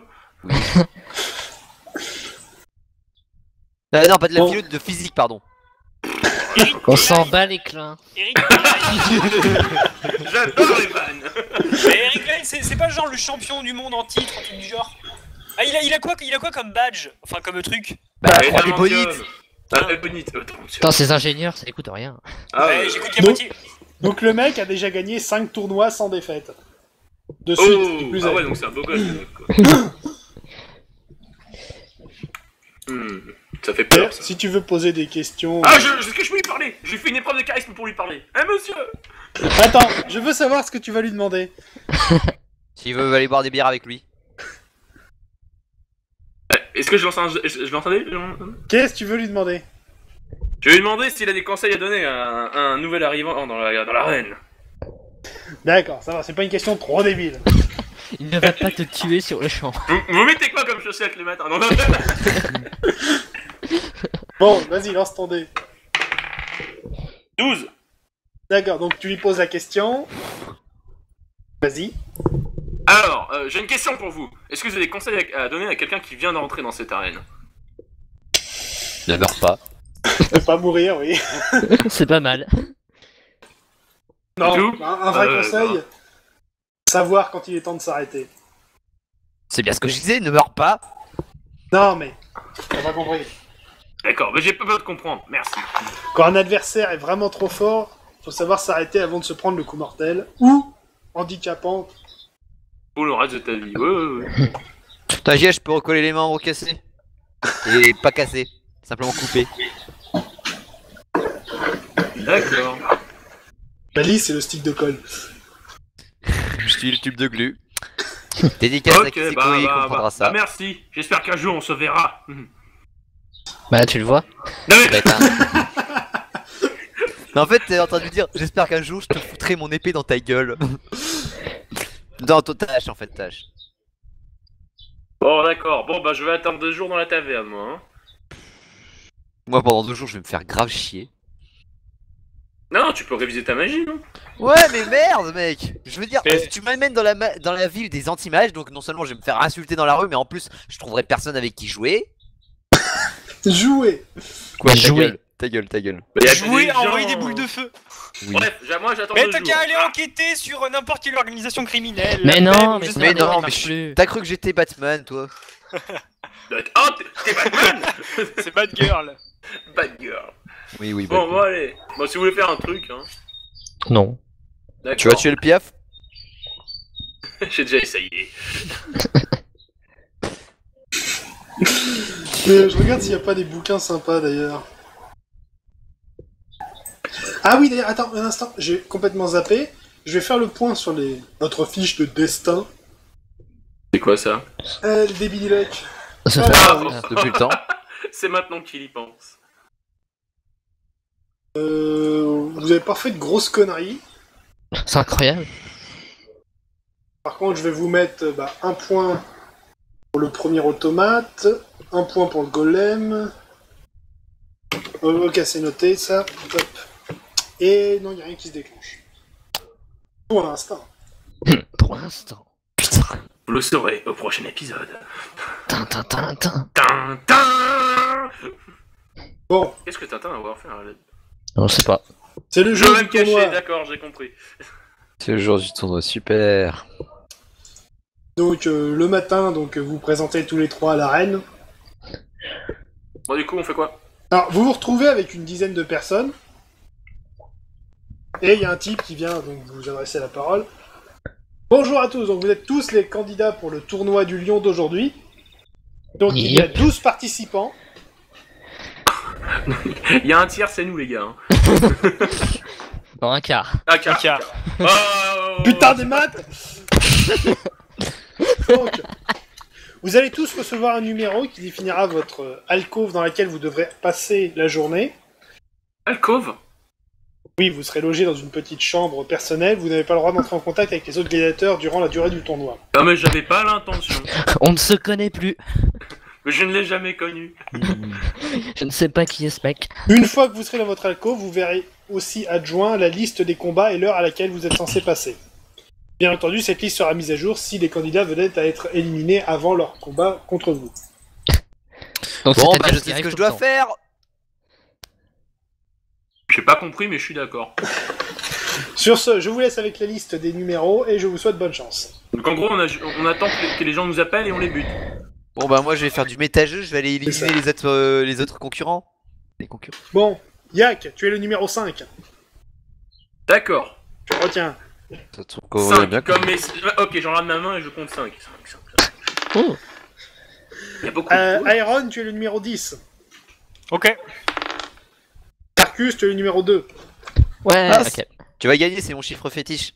Non, pas de la Bon. philo, de physique, pardon. On s'en bat les clins. Eric J'adore les vannes. Mais Eric Lane, c'est pas genre le champion du monde en titre, un truc du genre. Ah, il a quoi comme badge? Enfin, comme truc? Bah, Et 3 Adamantium. Bonite. Bonite. Putain, ces ingénieurs, ça écoute rien. Ah, Ouais, j'écoute qu'à Non. moitié. Donc le mec a déjà gagné 5 tournois sans défaite. De suite, Oh, plus ah âgé. ouais, donc c'est un beau gosse, le mec, quoi. Ça fait peur, ça. Si tu veux poser des questions... Ah, est-ce que je peux lui parler? J'ai fait une épreuve de charisme pour lui parler. Eh, monsieur! Attends, je veux savoir ce que tu vas lui demander. S'il veut aller boire des bières avec lui. Est-ce que je lance un... Je lance un dé? Qu'est-ce que tu veux lui demander? Je vais lui demander s'il a des conseils à donner à un nouvel arrivant dans l'arène. D'accord, ça va, c'est pas une question trop débile. Il ne va pas te tuer sur le champ. Vous mettez quoi comme chaussettes le matin? Non. Bon, vas-y, lance ton dé. 12. D'accord, donc tu lui poses la question. Vas-y. Alors, j'ai une question pour vous. Est-ce que vous avez des conseils à donner à quelqu'un qui vient d'entrer dans cette arène? Ne meurs pas. Ne pas mourir, oui. C'est pas mal. Non, tout un vrai conseil, savoir quand il est temps de s'arrêter. C'est bien ce que je disais, ne meurs pas. Non, mais, on va compris. D'accord, mais j'ai pas besoin de comprendre, merci. Quand un adversaire est vraiment trop fort, faut savoir s'arrêter avant de se prendre le coup mortel, ou handicapant. Pour le reste de ta vie, ouais. T'inquiète, je peux recoller les membres cassés. Et pas cassés, simplement coupés. D'accord. La lisse, c'est le stick de colle. Je suis le tube de glu. Dédicace à qui comprendra ça. merci, j'espère qu'un jour on se verra. Bah, tu le vois. Non mais... Bête, hein. Mais en fait, t'es en train de lui dire, j'espère qu'un jour je te foutrai mon épée dans ta gueule. Dans ton tâche, en fait, tâche. Bon d'accord, bon bah je vais attendre 2 jours dans la taverne moi. Hein. Moi, pendant 2 jours, je vais me faire grave chier. Non, tu peux réviser ta magie, non? Ouais, mais merde, mec. Je veux dire, Mais- si tu m'amènes dans la ville des anti-mages, donc non seulement je vais me faire insulter dans la rue, mais en plus, je trouverai personne avec qui jouer. Jouer. Quoi, Jouer. Ta gueule. Bah, y a Jouer des à gens- envoyer des boules de feu. Oui. Bref, moi j'attends Mais 2 t'as jours. qu'à aller enquêter sur n'importe quelle organisation criminelle. Mais La non, même, mais je sais ça pas. non, marche mais plus. T'as cru que j'étais Batman, toi? Oh, t'es Batman. C'est Bad Girl. Bad girl. Oui, Bon, Batman. bon allez. Bon, si vous voulez faire un truc, hein. Non. D'accord. Tu vas tuer le piaf? J'ai déjà essayé. Je regarde s'il n'y a pas des bouquins sympas d'ailleurs. Ah oui, d'ailleurs, attends un instant, j'ai complètement zappé. Je vais faire le point sur votre fiche de destin. C'est quoi ça? Le débile luck. Ça Ah, fait- Ah, Depuis le temps. C'est maintenant qu'il y pense. Vous avez pas fait de grosses conneries. C'est incroyable. Par contre, je vais vous mettre un point pour le premier automate, un point pour le golem. Ok, c'est noté ça. Hop. Et non, il n'y a rien qui se déclenche. Pour l'instant. Pour l'instant. Putain. Vous le saurez au prochain épisode. Tintin. Tintin. Bon, Qu'est-ce que Tintin va avoir fait hein, On sait pas. c'est le Je jeu vais du me cacher, tournoi. d'accord, j'ai compris. C'est le jour du tournoi, super. Donc le matin, vous vous présentez tous les trois à l'arène. Bon, du coup, on fait quoi? Alors, vous vous retrouvez avec une dizaine de personnes. Et il y a un type qui vient donc vous adresser la parole. Bonjour à tous, donc vous êtes tous les candidats pour le tournoi du Lion d'aujourd'hui. Donc il y a Yep. 12 participants. Il y a un tiers, c'est nous, les gars. Hein. Dans un quart. Ah, Un quart. Putain des maths. Donc, vous allez tous recevoir un numéro qui définira votre alcôve dans laquelle vous devrez passer la journée. Alcove? Oui, vous serez logé dans une petite chambre personnelle, vous n'avez pas le droit d'entrer en contact avec les autres gladiateurs durant la durée du tournoi. Ah, mais j'avais pas l'intention. On ne se connaît plus. Mais je ne l'ai jamais connu. Je ne sais pas qui est ce mec. Une fois que vous serez dans votre alcôve, vous verrez aussi adjoint la liste des combats et l'heure à laquelle vous êtes censé passer. Bien entendu, cette liste sera mise à jour si les candidats venaient à être éliminés avant leur combat contre vous. Donc, Bon, c'est-à-dire bah je qu'il sais ce arrive que tout je le dois temps. faire. J'ai pas compris, mais je suis d'accord. Sur ce, je vous laisse avec la liste des numéros et je vous souhaite bonne chance. Donc en gros, on attend que les gens nous appellent et on les bute. Bon bah moi je vais faire du métageux, je vais aller C'est ça. éliminer les autres concurrents. Les concurrents. Bon, Yak, tu es le numéro 5. D'accord. Tu retiens. Ça te trouve qu'on va 5, bien comme mes... Ok, j'enlève ma main et je compte 5. Oh. Il y a beaucoup de poules. Iron, tu es le numéro 10. Ok. Tarkus, tu es le numéro 2. Ouais, Ah, ok. Tu vas gagner, c'est mon chiffre fétiche.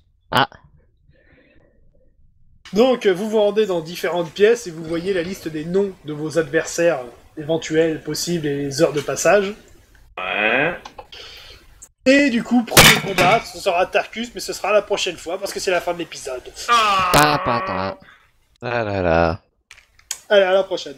Donc, vous vous rendez dans différentes pièces et vous voyez la liste des noms de vos adversaires éventuels, possibles et les heures de passage. Ouais. Et du coup, premier combat, ce sera Tarkus, mais ce sera la prochaine fois parce que c'est la fin de l'épisode. Ta, ta, ta. Ah là là. Allez, à la prochaine.